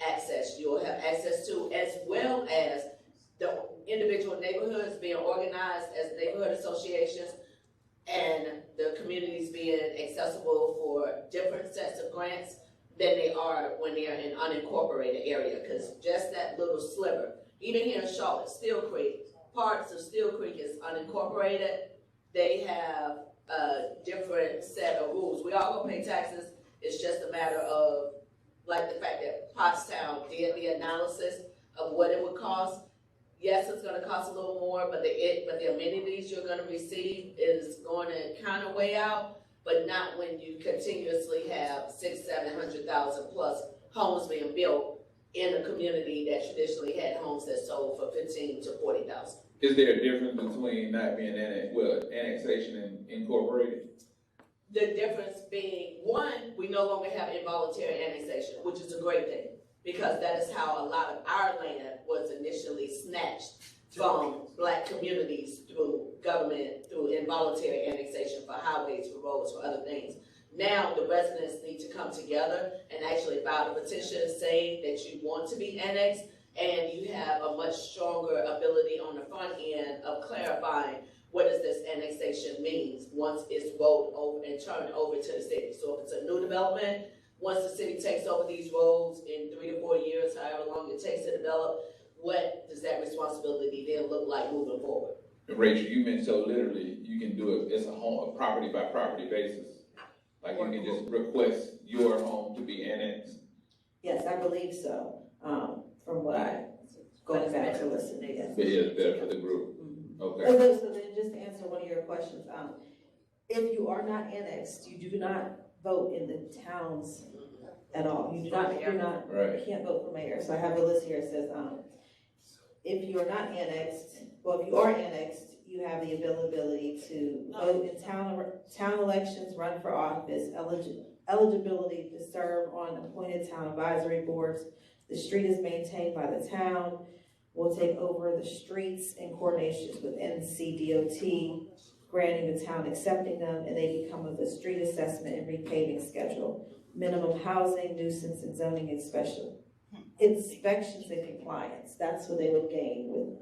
access you'll have access to, as well as the individual neighborhoods being organized as neighborhood associations, and the communities being accessible for different sets of grants than they are when they're in unincorporated area. Because just that little sliver, even here in Charlotte, Steel Creek, parts of Steel Creek is unincorporated. They have a different set of rules. We all gonna pay taxes. It's just a matter of, like, the fact that Pottstown did the analysis of what it would cost. Yes, it's gonna cost a little more, but the amenities you're gonna receive is going to kind of weigh out, but not when you continuously have 600,000-700,000 plus homes being built in a community that traditionally had homes that sold for 15,000 to 40,000. Is there a difference between not being annexation and incorporated? The difference being, one, we no longer have involuntary annexation, which is a great thing, because that is how a lot of our land was initially snatched from Black communities through government, through involuntary annexation for highways, for roads, for other things. Now the residents need to come together and actually file a petition saying that you want to be annexed, and you have a much stronger ability on the front end of clarifying what does this annexation means once it's rolled over and turned over to the city. So if it's a new development, once the city takes over these roads in 3 to 4 years, however long it takes to develop, what does that responsibility then look like moving forward? Rachel, you meant so literally, you can do it, it's a property by property basis. Like you can just request your home to be annexed. Yes, I believe so, from what going back to listening, yes. But yeah, it's better for the group. Okay. So then just to answer one of your questions, if you are not annexed, you do not vote in the towns at all. You can't vote for mayor. So I have a list here that says, if you are not annexed, well, if you are annexed, you have the ability to vote in town elections, run for office, eligibility to serve on appointed town advisory boards. The street is maintained by the town. We'll take over the streets in coordination with NCDOT, granting the town accepting them, and they become of the street assessment and repaving schedule. Minimum housing, nuisance, and zoning and special inspections and compliance. That's what they would gain with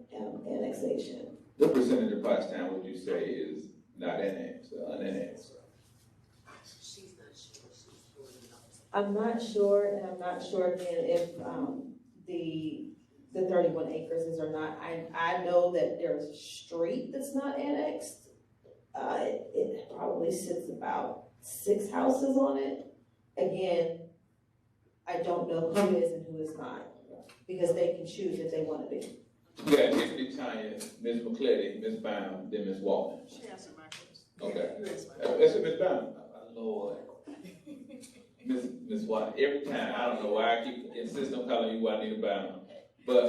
annexation. What percentage of Pottstown would you say is not annexed or unannexed? I'm not sure, and I'm not sure again if the 31 acres is or not. I know that there's a street that's not annexed. It probably sits about 6 houses on it. Again, I don't know who is and who is not, because they can choose if they want to be. We got Tiffany, Tanya, Ms. McClellan, Ms. Bound, then Ms. Walton. She answered my question. Okay. That's it, Ms. Bound. Lord. Ms. Walton, every time, I don't know why I keep insisting on calling you Juanita Bound. But,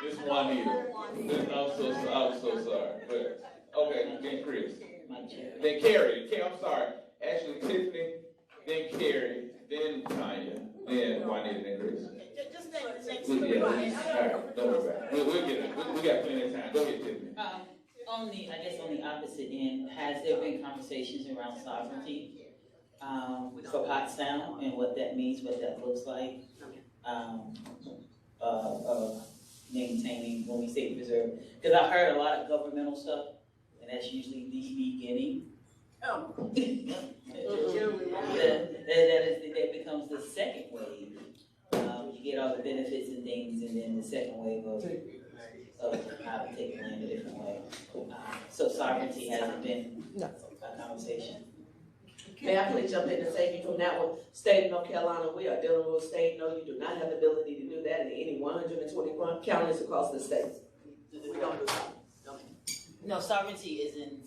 Ms. Juanita, I'm so sorry. But, okay, then Chris. Then Carrie, I'm sorry. Actually, Tiffany, then Carrie, then Tanya, then Juanita, then Chris. Just name the next All three. right, don't worry about it. We'll get it. We got plenty of time. Go ahead, Tiffany. On the opposite end, has there been conversations around sovereignty for Pottstown and what that means, what that looks like? Maintaining when we say preserve, because I heard a lot of governmental stuff, and that's usually the beginning. That becomes the second wave. You get all the benefits and things, and then the second wave of how to take land a different way. So sovereignty hasn't been a conversation. May I please jump in and save you from that one? State of North Carolina, we are dealing with a state. No, you do not have the ability to do that in any 121 counties across the state. We don't do that. No, sovereignty isn't.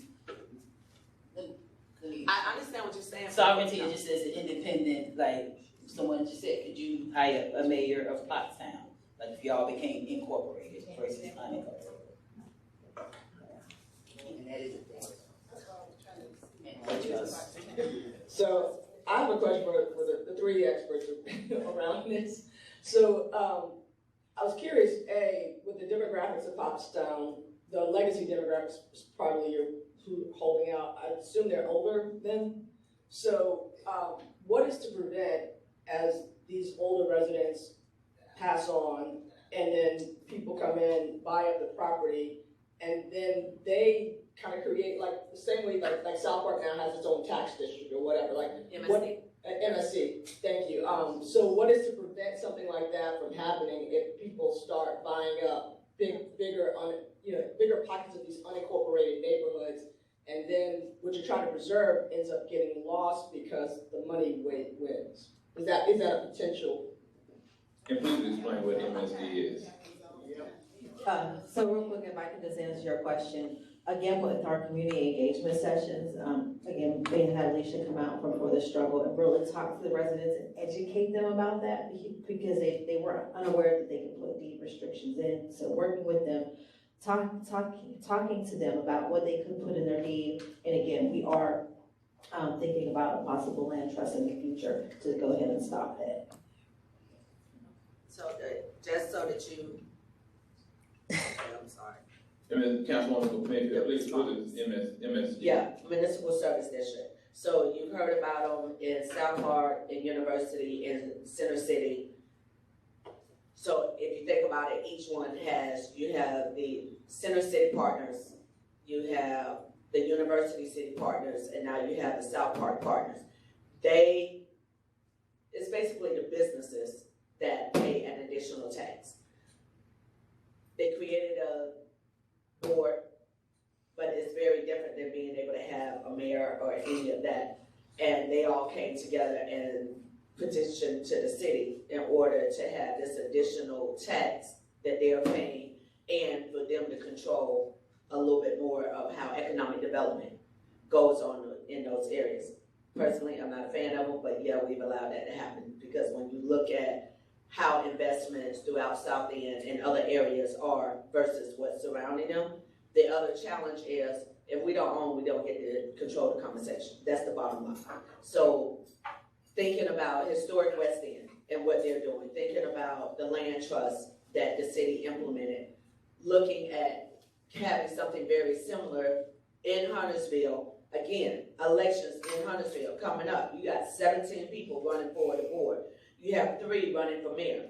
I understand what you're saying. Sovereignty is just as an independent, like someone just said, could you hire a mayor of Pottstown? Like if y'all became incorporated versus unincorporated. And that is So I have a question for the three experts around this. So I was curious, with the demographics of Pottstown, the legacy demographics is probably who holding out. I assume they're older then. So what is to prevent as these older residents pass on and then people come in, buy up the property, and then they kind of create like the same way like South Park now has its own tax district or whatever, like MSC. Thank you. So what is to prevent something like that from happening if people start buying up bigger pockets of these unincorporated neighborhoods, and then what you're trying to preserve ends up getting lost because the money wins? Is that a potential? And please explain what MSD is. So real quick, if I can just answer your question. Again, with our community engagement sessions, again, they had Alicia come out for the struggle and really talk to the residents and educate them about that because they were unaware that they could put deed restrictions in. So working with them, talking to them about what they could put in their deed. And again, we are thinking about a possible land trust in the future to go ahead and stop that. So just so that you, I'm sorry. Councilwoman Mayfield, please, what is MSD? Yeah, Municipal Service District. So you've heard about them in South Park, in University, in Center City. So if you think about it, each one you have the Center City Partners, you have the University City Partners, and now you have the South Park Partners. It's basically the businesses that pay an additional tax. They created board, but it's very different than being able to have a mayor or any of that. And they all came together and petitioned to the city in order to have this additional tax that they're paying and for them to control a little bit more of how economic development goes on in those areas. Personally, I'm not a fan of them, but yeah, we've allowed that to happen because when you look at how investments throughout South End and other areas are versus what's surrounding them, the other challenge is if we don't own, we don't get to control the conversation. That's the bottom line. So thinking about historic West End and what they're doing, thinking about the land trust that the city implemented, looking at having something very similar in Huntersville. Again, elections in Huntersville coming up. You got 17 people running for the board. You have 3 running for mayor.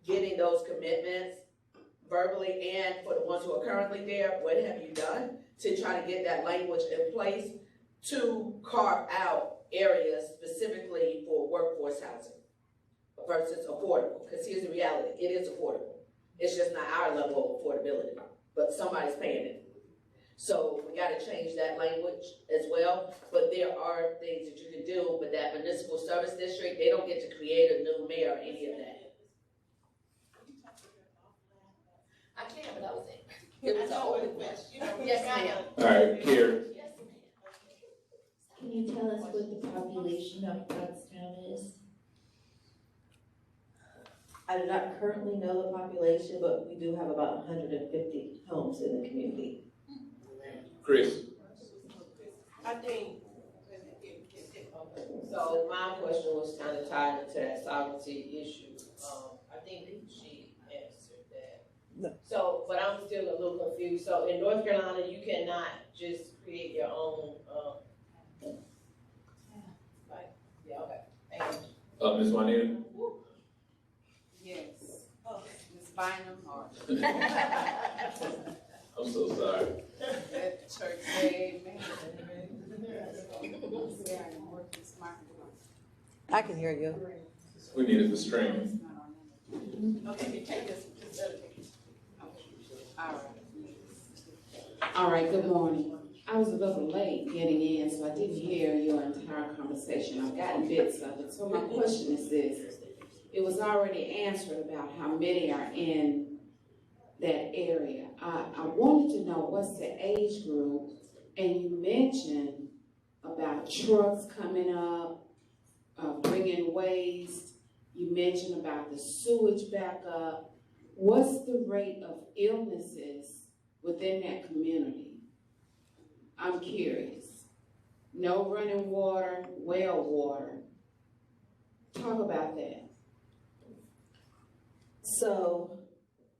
Getting those commitments verbally and for the ones who are currently there, what have you done to try to get that language in place to carve out areas specifically for workforce housing versus affordable? Because here's the reality, it is affordable. It's just not our level of affordability, but somebody's paying it. So we got to change that language as well, but there are things that you can do, but that municipal service district, they don't get to create a new mayor or any of that. I can, but it was an open question. Yes, ma'am. All right, Karen. Can you tell us what the population of Pottstown is? I do not currently know the population, but we do have about 150 homes in the community. Chris. I think, so my question was kind of tied into that sovereignty issue. I think she answered that. No. So, but I'm still a little confused. So in North Carolina, you cannot just create your own, yeah, okay. Thank you. Ms. Juanita. Yes. Ms. Bynum or? I'm so sorry. Let the church say amen. I can hear you. We needed the stream. Okay, take this. All right, good morning. I was a little late getting in, so I didn't hear your entire conversation. I've gotten bits of it. So my question is this. It was already answered about how many are in that area. I wanted to know what's the age group, and you mentioned about trucks coming up, bringing waste. You mentioned about the sewage backup. What's the rate of illnesses within that community? I'm curious. No running water, well water. Talk about that. So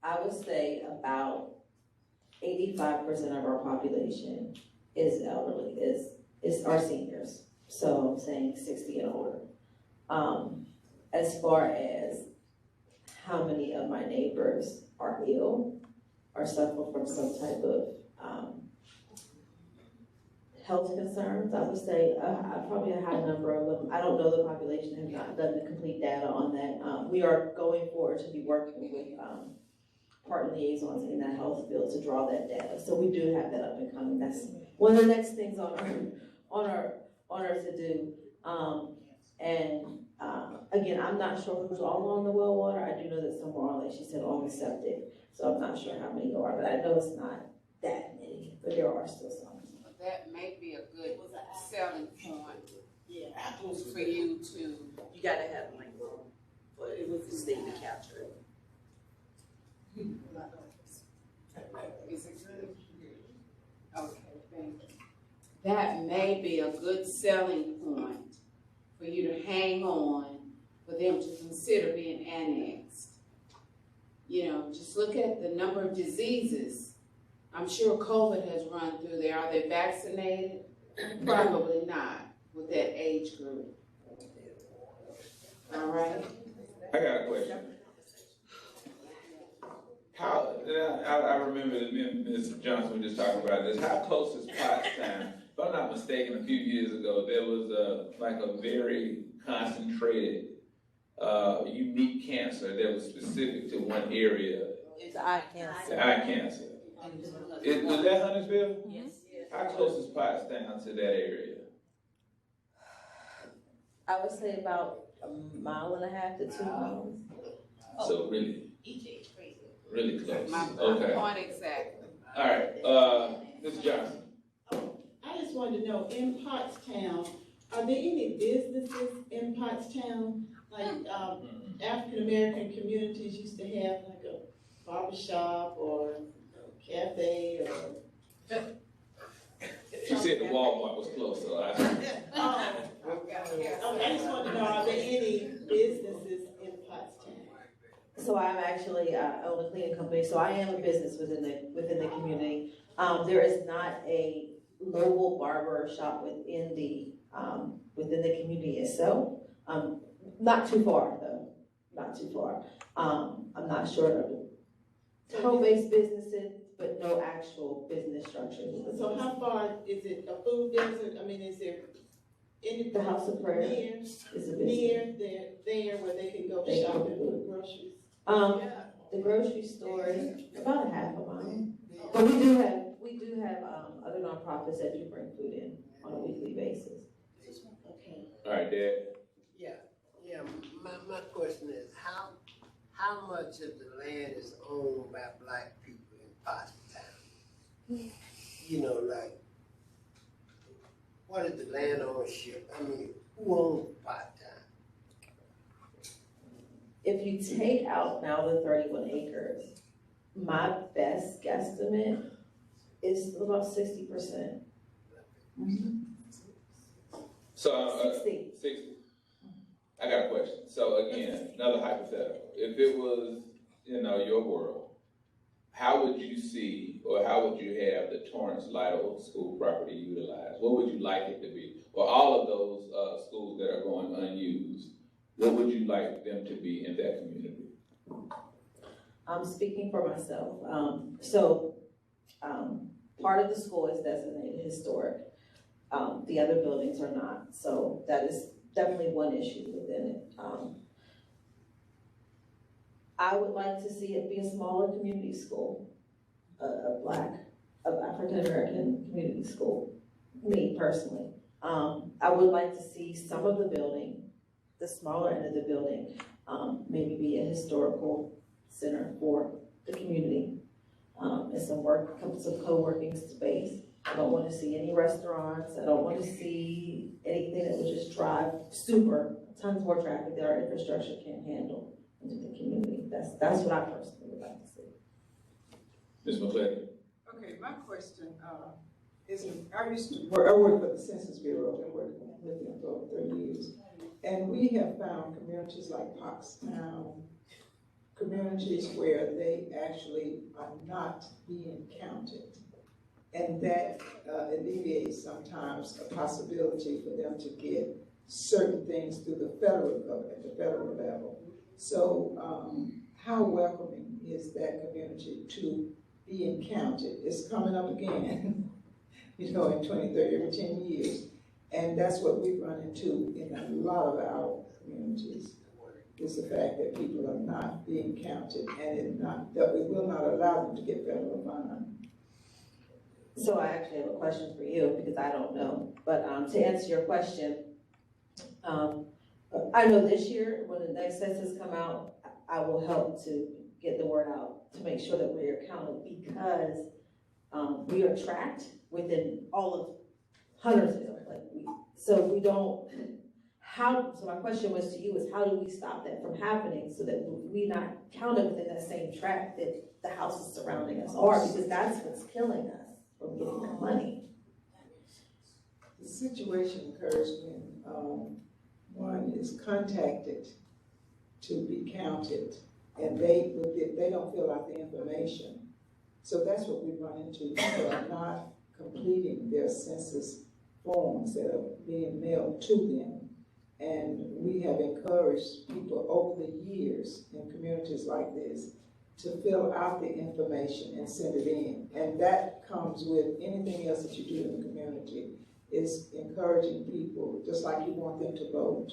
I would say about 85% of our population is elderly, is our seniors. So I'm saying 60 and older. As far as how many of my neighbors are ill or suffer from some type of health concerns, I would say probably a high number of them. I don't know the population, I have not done the complete data on that. We are going forward to be working with partner liaisons in that health field to draw that data. So we do have that up and coming. That's one of the next things on our to do. Again, I'm not sure who's all on the well water. I do know that some are on, like she said, on the septic. So I'm not sure how many there are, but I know it's not that many, but there are still some. That may be a good selling point for you to. You gotta have like, but it was the state to capture it. Is it good? Okay, thank you. That may be a good selling point for you to hang on, for them to consider being annexed. You know, just look at the number of diseases. I'm sure COVID has run through there. Are they vaccinated? Probably not with that age group. All right. I got a question. How, I remember that me and Ms. Johnson were just talking about this. How close is Pottstown? If I'm not mistaken, a few years ago, there was a very concentrated, unique cancer that was specific to one area. It's eye cancer. The eye cancer. Was that Huntersville? Yes. How close is Pottstown to that area? I would say about 1.5 miles to 2 miles. So really, EJ is crazy. really close. My Okay. point exactly. All right, Ms. Johnson. I just wanted to know, in Pottstown, are there any businesses in Pottstown? Like, African American communities used to have like a barber shop or a cafe or. She said the Walmart was close, so I. Okay, I just wanted to know, are there any businesses in Pottstown? So I'm actually, own a cleaning company, so I am a business within the community. There is not a local barber shop within the community itself. Not too far though, not too far. I'm not sure of home-based businesses, but no actual business structure. So how far, is it a food desert? I mean, is there anything? The House of Prayer Near, is a business. near there where they can go They shop go and food. put groceries? The grocery store is about 1/2 mile. But we do have other nonprofits that do bring food in on a weekly basis. Okay. All right, Dad. Yeah, my question is, how much of the land is owned by black people in Pottstown? You know, like, what is the land ownership? I mean, who owns Pottstown? If you take out now the 31 acres, my best guesstimate is about 60%. So, 60. 60. I got a question. So again, another hypothetical. If it was, your world, how would you see, or how would you have the Torrance Lytle School property utilized? What would you like it to be? Or all of those schools that are going unused, what would you like them to be in that community? I'm speaking for myself. Part of the school is designated historic. The other buildings are not. So that is definitely one issue within it. I would like to see it be a smaller community school, a African American community school, me personally. I would like to see some of the building, the smaller end of the building, maybe be a historical center for the community, and some co-working space. I don't want to see any restaurants. I don't want to see anything that would just drive tons more traffic that our infrastructure can't handle into the community. That's what I personally would like to see. Ms. McClellan. Okay, my question is, I work for the Census Bureau, I've been working with them for over 30 years. And we have found communities like Pottstown, communities where they actually are not being counted. And that alleviates sometimes a possibility for them to get certain things through the federal government, at the federal level. So how welcoming is that community to being counted? It's coming up again, in 20, 30, every 10 years. And that's what we run into in a lot of our communities, is the fact that people are not being counted, and that we will not allow them to get federal funds. So I actually have a question for you, because I don't know. But to answer your question, I know this year, when the next census come out, I will help to get the word out to make sure that we are counted, because we are tracked within all of Huntersville. So my question was to you is, how do we stop that from happening so that we not counted within that same track that the houses surrounding us are, because that's what's killing us from getting that money. The situation occurs when one is contacted to be counted, and they don't fill out the information. So that's what we run into. People are not completing their census forms that are being mailed to them. And we have encouraged people over the years in communities like this to fill out the information and send it in. And that comes with anything else that you do in the community, is encouraging people, just like you want them to vote,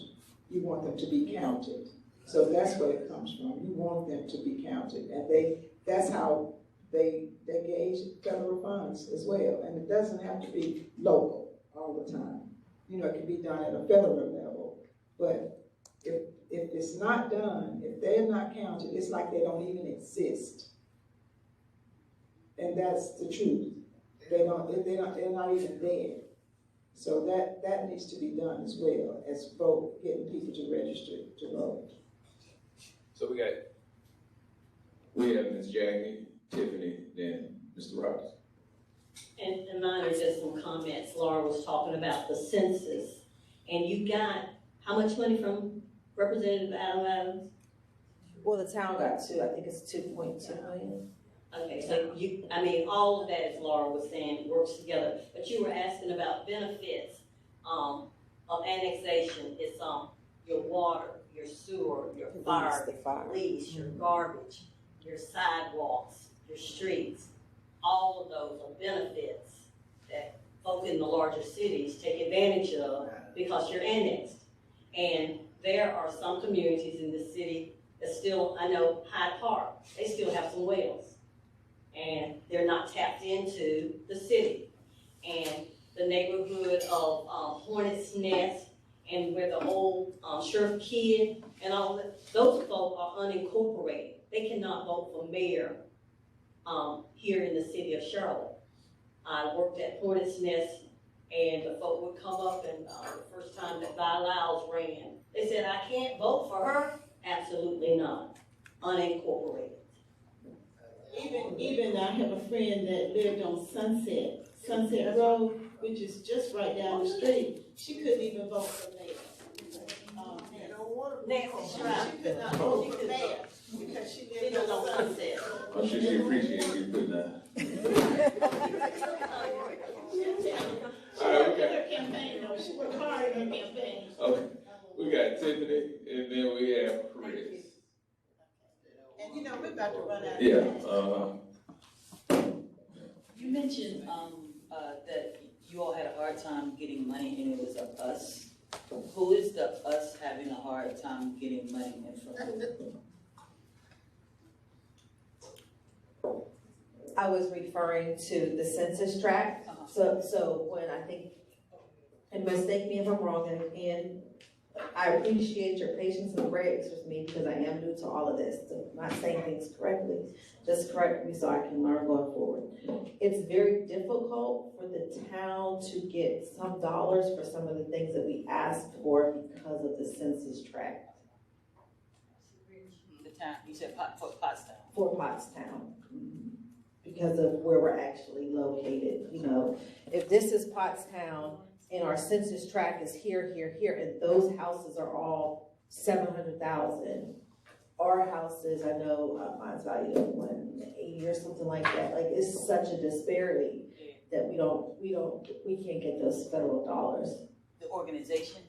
you want them to be counted. So that's where it comes from. You want them to be counted. And that's how they gauge federal funds as well, and it doesn't have to be local all the time. You know, it can be done at a federal level, but if it's not done, if they're not counted, it's like they don't even exist. And that's the truth. They're not even there. So that needs to be done as well as getting people to register to vote. So we have Ms. Jackie, Tiffany, then Mr. Roberts. And mine are just some comments. Laura was talking about the census, and you got how much money from Representative Adam Adams? Well, the town got I think it's 2.2 million. Okay, so all of that, as Laura was saying, works together. But you were asking about benefits of annexation. It's your water, your sewer, your fire, your police, your garbage, your sidewalks, your streets. All of those are benefits that folk in the larger cities take advantage of because you're annexed. And there are some communities in the city that still, I know Hyde Park, they still have some wells. And they're not tapped into the city. And the neighborhood of Hornets Nest and where the old Sheriff Kid and all that, those folk are unincorporated. They cannot vote for mayor here in the city of Charlotte. I worked at Hornets Nest, and the folk would come up, and the first time that Vi Lyles ran, they said, I can't vote for her. Absolutely not. Unincorporated. Even I have a friend that lived on Sunset Road, which is just right down the street. She couldn't even vote for mayor. Nancy Shriver. She could not vote for mayor because she lived on Sunset. I'm sure she appreciates you putting that. All right, Her campaign, though, she worked hard in her campaign. Okay, we got Tiffany, and then we have Chris. And we're about to run out of Yeah, You mentioned, that you all had a hard time getting money and it was a us. Who is the us having a hard time getting money in from who? I was referring to the census tract. So when I think, and mistake me if I'm wrong, and I appreciate your patience and grace with me because I am new to all of this. So not saying things correctly, just correct me so I can learn going forward. It's very difficult for the town to get some dollars for some of the things that we asked for because of the census tract. The town, you said for Pottstown. For Pottstown. Because of where we're actually located. If this is Pottstown, and our census tract is here, and those houses are all 700,000. Our houses, I know, mine's valued at 180 or something like that. Like, it's such a disparity that we can't get those federal dollars. The organization?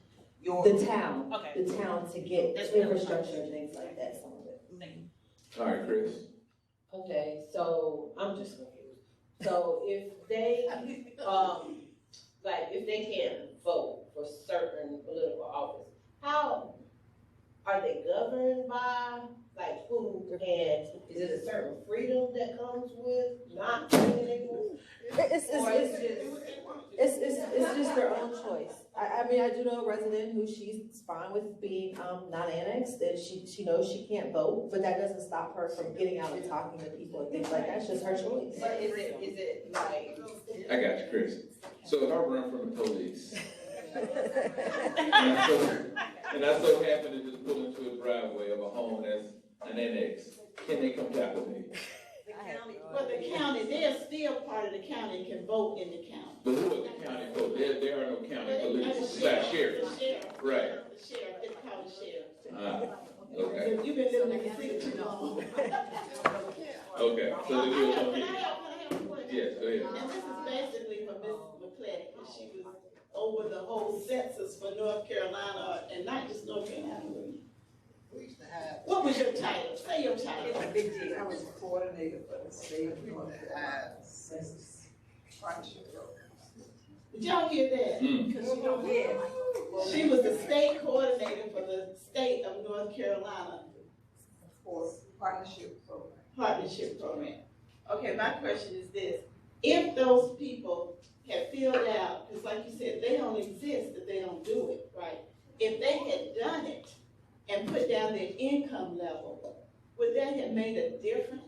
The town. Okay. The town to get infrastructure and things like that, some of it. Thank you. all right, Chris. Okay, so I'm just confused. So if they, if they can't vote for certain political office, how are they governed by? Like who? And is it a certain freedom that comes with not being able? It's just their own choice. I mean, I do know a resident who she's fine with being not annexed, that she knows she can't vote, but that doesn't stop her from getting out and talking to people and things like that. It's just her choice. But is it like? I got you, Chris. So if I run from the police, and I so happen to just pull into a driveway of a home that's an annex, can they come tap with me? But the county, they're still part of the county and can vote in the county. But who are the county folks? There are no county police, besides sheriff. The sheriff. Right. The sheriff, it's called the sheriff. Okay. You've been living in the city too long. Okay, so they do Can something. I have a question? Yes, go ahead. And this is basically for Ms. McClellan, because she was over the whole census for North Carolina, and not just North Carolina. What was your title? Say your title. It's a big deal. I was coordinator for the state of North Carolina census partnership program. Did y'all hear that? Because you don't hear. She was the state coordinator for the state of North Carolina For partnership program. partnership program. Okay, my question is this. If those people have filled out, because like you said, they don't exist if they don't do it, right? If they had done it and put down their income level, would that have made a difference?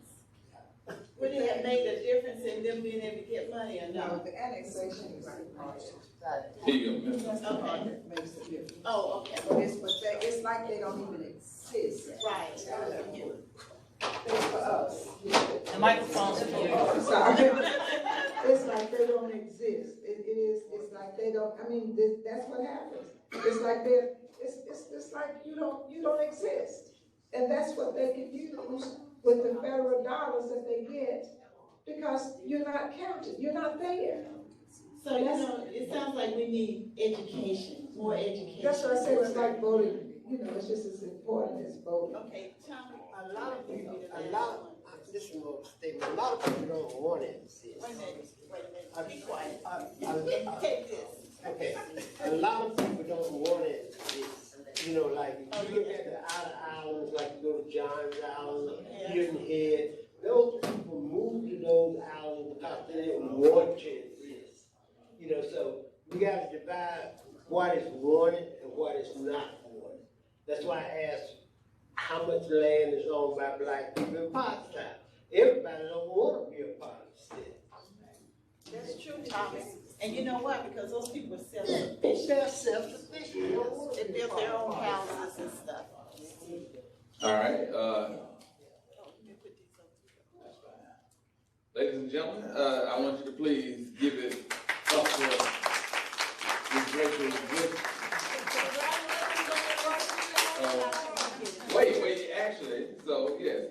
Would it have made a difference in them being able to get money or No, not? the annexation is Here you go, Ms. Okay. makes a difference. Oh, okay. It's like they don't even exist. Right. It's for us. The microphone's for you. Oh, I'm sorry. It's like they don't exist. It's like they don't, I mean, that's what happens. It's like it's like you don't exist. And that's what they can use with the federal dollars that they get, because you're not counted, you're not there. So, it sounds like we need education, more education. That's what I said, it's like voting, it's just as important as voting. Okay, Tommy. A lot of people, this is more statement, a lot of people don't want to exist. Wait a minute, be quiet. Take this. Okay, a lot of people don't want to exist. Like, you look at the outer islands, like you go to John's Island, Hilton Head, those people move to those islands because they didn't want to exist. So we got to divide what is wanted and what is not wanted. That's why I asked how much land is owned by black people in Pottstown. Everybody don't want to be a part of the city. That's true, Thomas. And you know what? Because those people are self-sufficient. They're self-sufficient. They built their own houses and stuff. All right, ladies and gentlemen, I want you to please give it up for Ms. Rachel Zwipf. Wait, actually, so yes,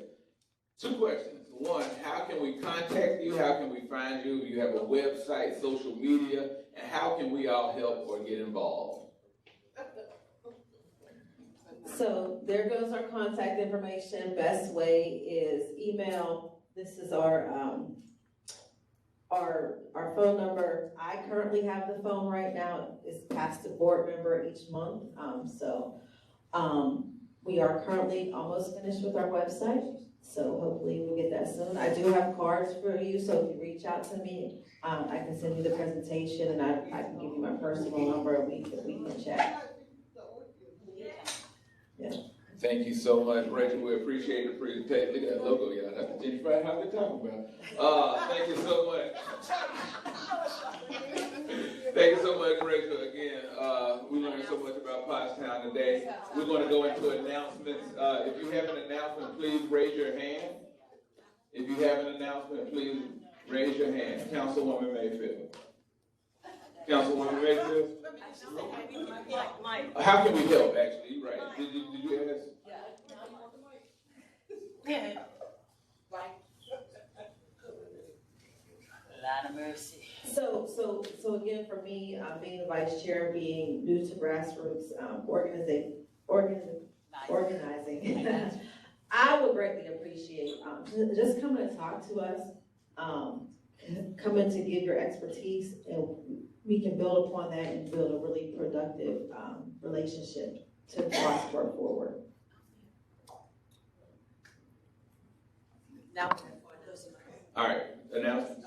two questions. One, how can we contact you? How can we find you? Do you have a website, social media? And how can we all help or get involved? So there goes our contact information. Best way is email. This is our phone number. I currently have the phone right now. It's passed to board member each month. We are currently almost finished with our website. So hopefully we'll get that soon. I do have cards for you, so if you reach out to me, I can send you the presentation, and I can give you my personal number, and we can chat. Yeah. Thank you so much, Rachel. We appreciate the presentation. Look at that logo, y'all. That's the gentrification how we're talking about. Thank you so much. Thank you so much, Rachel. Again, we learned so much about Pottstown today. We're going to go into announcements. If you have an announcement, please raise your hand. If you have an announcement, please raise your hand. Councilwoman Mayfield. Councilwoman Mayfield? How can we help, actually? Right. Did you ask? Yeah. Lot of mercy. So again, for me, being the vice chair, being new to grassroots organizing, I would greatly appreciate just coming to talk to us, coming to give your expertise, and we can build upon that and build a really productive relationship to prosper forward. Now, All right, announcement.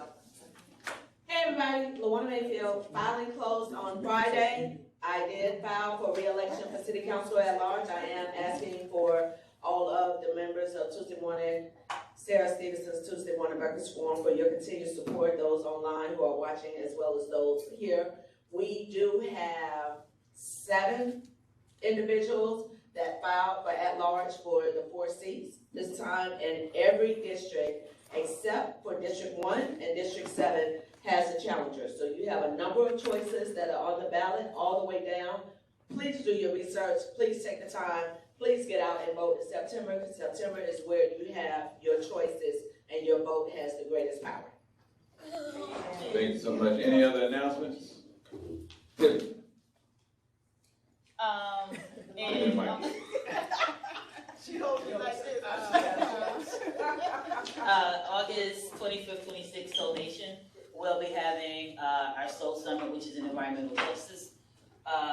hey everybody, LaWanna Mayfield, filing closed on Friday. I did file for re-election for city council at large. I am asking for all of the members of Tuesday Morning, Sarah Stevenson's Tuesday Morning Breakfast Forum, for your continued support, those online who are watching as well as those here. We do have 7 individuals that filed for at-large for the 4 seats this time, and every district except for District 1 and District 7 has a challenger. So you have a number of choices that are on the ballot all the way down. Please do your research. Please take the time. Please get out and vote in September, because September is where you have your choices and your vote has the greatest power. Thank you so much. Any other announcements? Tiffany. She holds me like this. August 25th, 26th, Soul Nation, we'll be having our Soul Summit, which is an environmental justice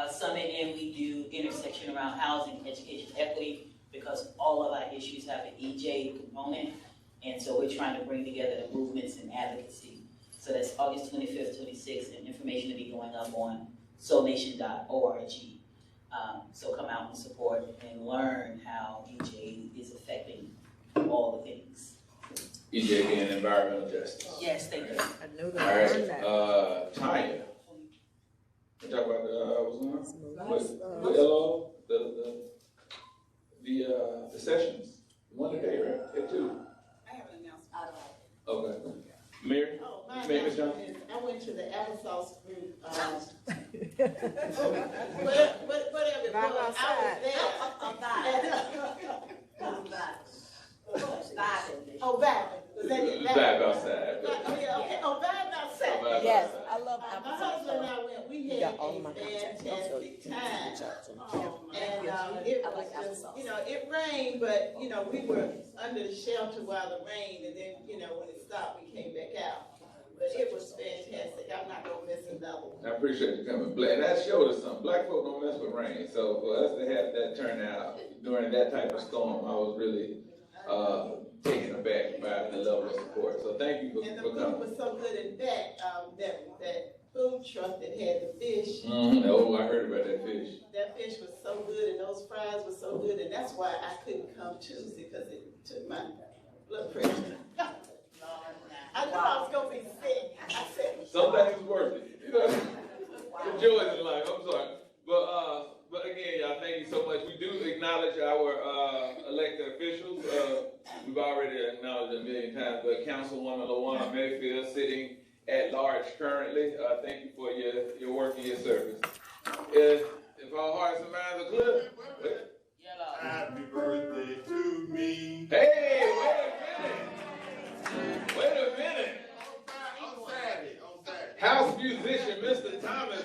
summit, and we do intersection around housing, education, equity, because all of our issues have an EJ component. And so we're trying to bring together the movements and advocacy. So that's August 25th, 26th, and information will be going up on soulnation.org. So come out and support and learn how EJ is affecting all the things. EJ being environmental justice. Yes, thank you. I knew All right, Tanya. We talk about what's going on with LO, the sessions. One today, right? At 2. I have an announcement. Okay. Mary? Oh, my Mary, Ms. announcement Johnson? is, I went to the applesauce group, whatever it Vibe was, outside. I was there. Oh, Vibe, was that it? Vibe outside. Oh, yeah, okay, oh, Vibe outside. Vibe Yes, outside. I love My husband and I went, we had got all a my contacts. fantastic time. And, I it like was just, applesauce. you know, it rained, but, you know, we were under the shelter while the rain, and then, you know, when it stopped, we came back out. But it was fantastic. I'm not gonna miss another one. I appreciate you coming. And that showed us something. Black folk don't mess with rain. So for us to have that turnout during that type of storm, I was really taken aback by the level of support. So thank you And the for food coming. was so good in back, that food truck that had the fish. Oh, I heard about that fish. That fish was so good and those fries were so good, and that's why I couldn't come Tuesday, because it took my blood pressure. I knew I was gonna be sick. I said, Sometimes it's worth it. You know, the joys in life. I'm sorry. But again, y'all, thank you so much. We do acknowledge our elected officials. We've already acknowledged a million times, but Councilwoman LaWanna Mayfield sitting at large currently. Thank you for your work and your service. If our hearts and minds are clear. Happy birthday to me. Hey, wait a minute. On Saturday. House musician Mr. Thomas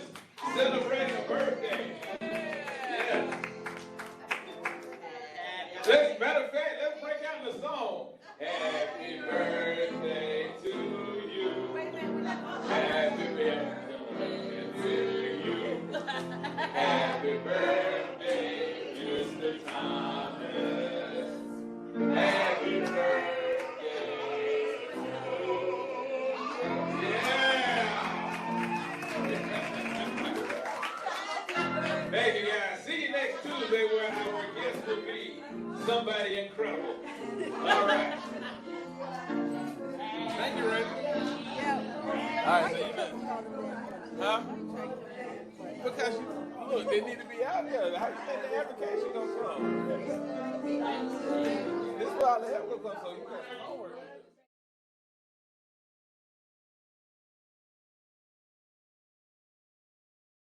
celebrating a birthday. Yeah. Matter of fact, let's break out the song. Happy birthday to you. Happy birthday to you. Happy birthday, Mr. Thomas. Happy birthday. Thank you, guys. See you next Tuesday where our guest will be somebody incredible. All right. Thank you, Ray. All right, so you better. Huh? Because look, they need to be out there. How you think the application gonna come? This is where all the help will come, so you better.